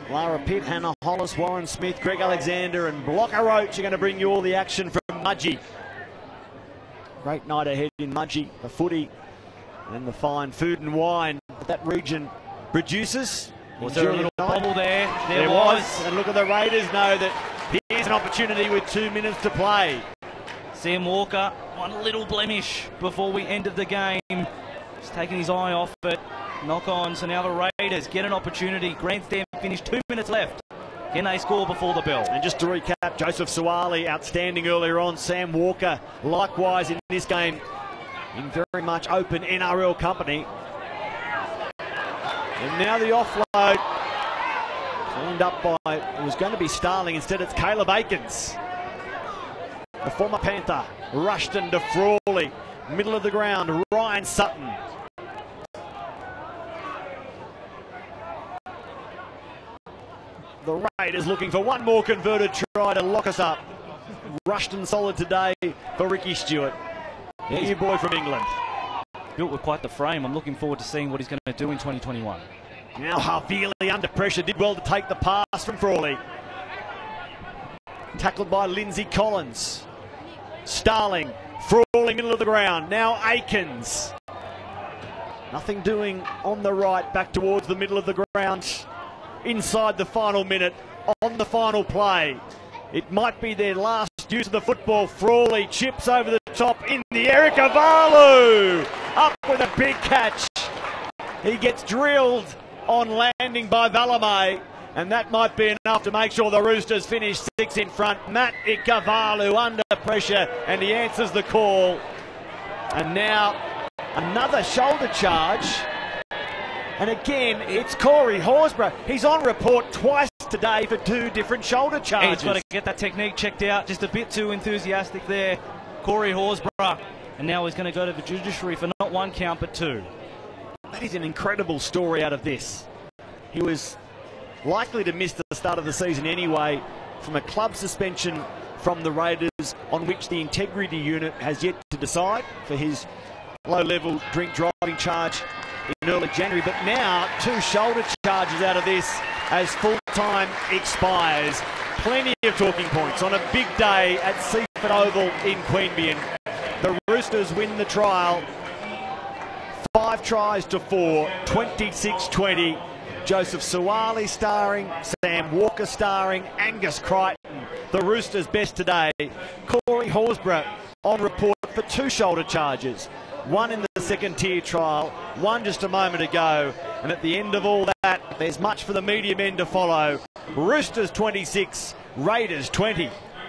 Lara Pitt, Hannah Hollis, Warren Smith, Greg Alexander and Blocker Roach are going to bring you all the action from Mudgee. Great night ahead in Mudgee, the footy and the fine food and wine that that region produces. Was there a little bobble there? There was. And look at the Raiders know that here's an opportunity with 2 minutes to play. Sam Walker, one little blemish before we ended the game. Just taking his eye off it. Knock on, so now the Raiders get an opportunity. Grandstand finish, 2 minutes left. Can they score before the bell? And just to recap, Joseph Suwali outstanding earlier on. Sam Walker likewise in this game in very much open NRL company. And now the offload cleaned up by, it was going to be Starling, instead it's Caleb Aikens. The former Panther, Rushton to Frawley, middle of the ground, Ryan Sutton. Raiders looking for one more converted try to lock us up. Rushed and solid today for Ricky Stewart. The new boy from England. Built with quite the frame. I'm looking forward to seeing what he's going to do in 2021. Now Havili under pressure, did well to take the pass from Frawley. Tackled by Lindsay Collins. Starling, Frawley middle of the ground. Now Aikens. Nothing doing on the right, back towards the middle of the ground. Inside the final minute, on the final play. It might be their last use of the football. Frawley chips over the top in the air. Kavalu up with a big catch. He gets drilled on landing by Valame, and that might be enough to make sure the Roosters finish 6 in front. Matt Ikavalu under pressure, and he answers the call. And now another shoulder charge. And again, it's Corey Horsburgh. He's on report twice today for 2 different shoulder charges. He's got to get that technique checked out. Just a bit too enthusiastic there, Corey Horsburgh. And now he's going to go to the judiciary for not 1 count, but 2. That is an incredible story out of this. He was likely to miss the start of the season anyway from a club suspension from the Raiders, on which the integrity unit has yet to decide for his low-level drink driving charge in early January. But now 2 shoulder charges out of this as full time expires. Plenty of talking points on a big day at Seaford Oval in Queanbeyan. The Roosters win the trial 5 tries to 4, 26-20. Joseph Suwali starring, Sam Walker starring, Angus Crichton. The Roosters' best today. Corey Horsburgh on report for 2 shoulder charges. 1 in the second tier trial, 1 just a moment ago. And at the end of all that, there's much for the media men to follow. Roosters 26, Raiders 20.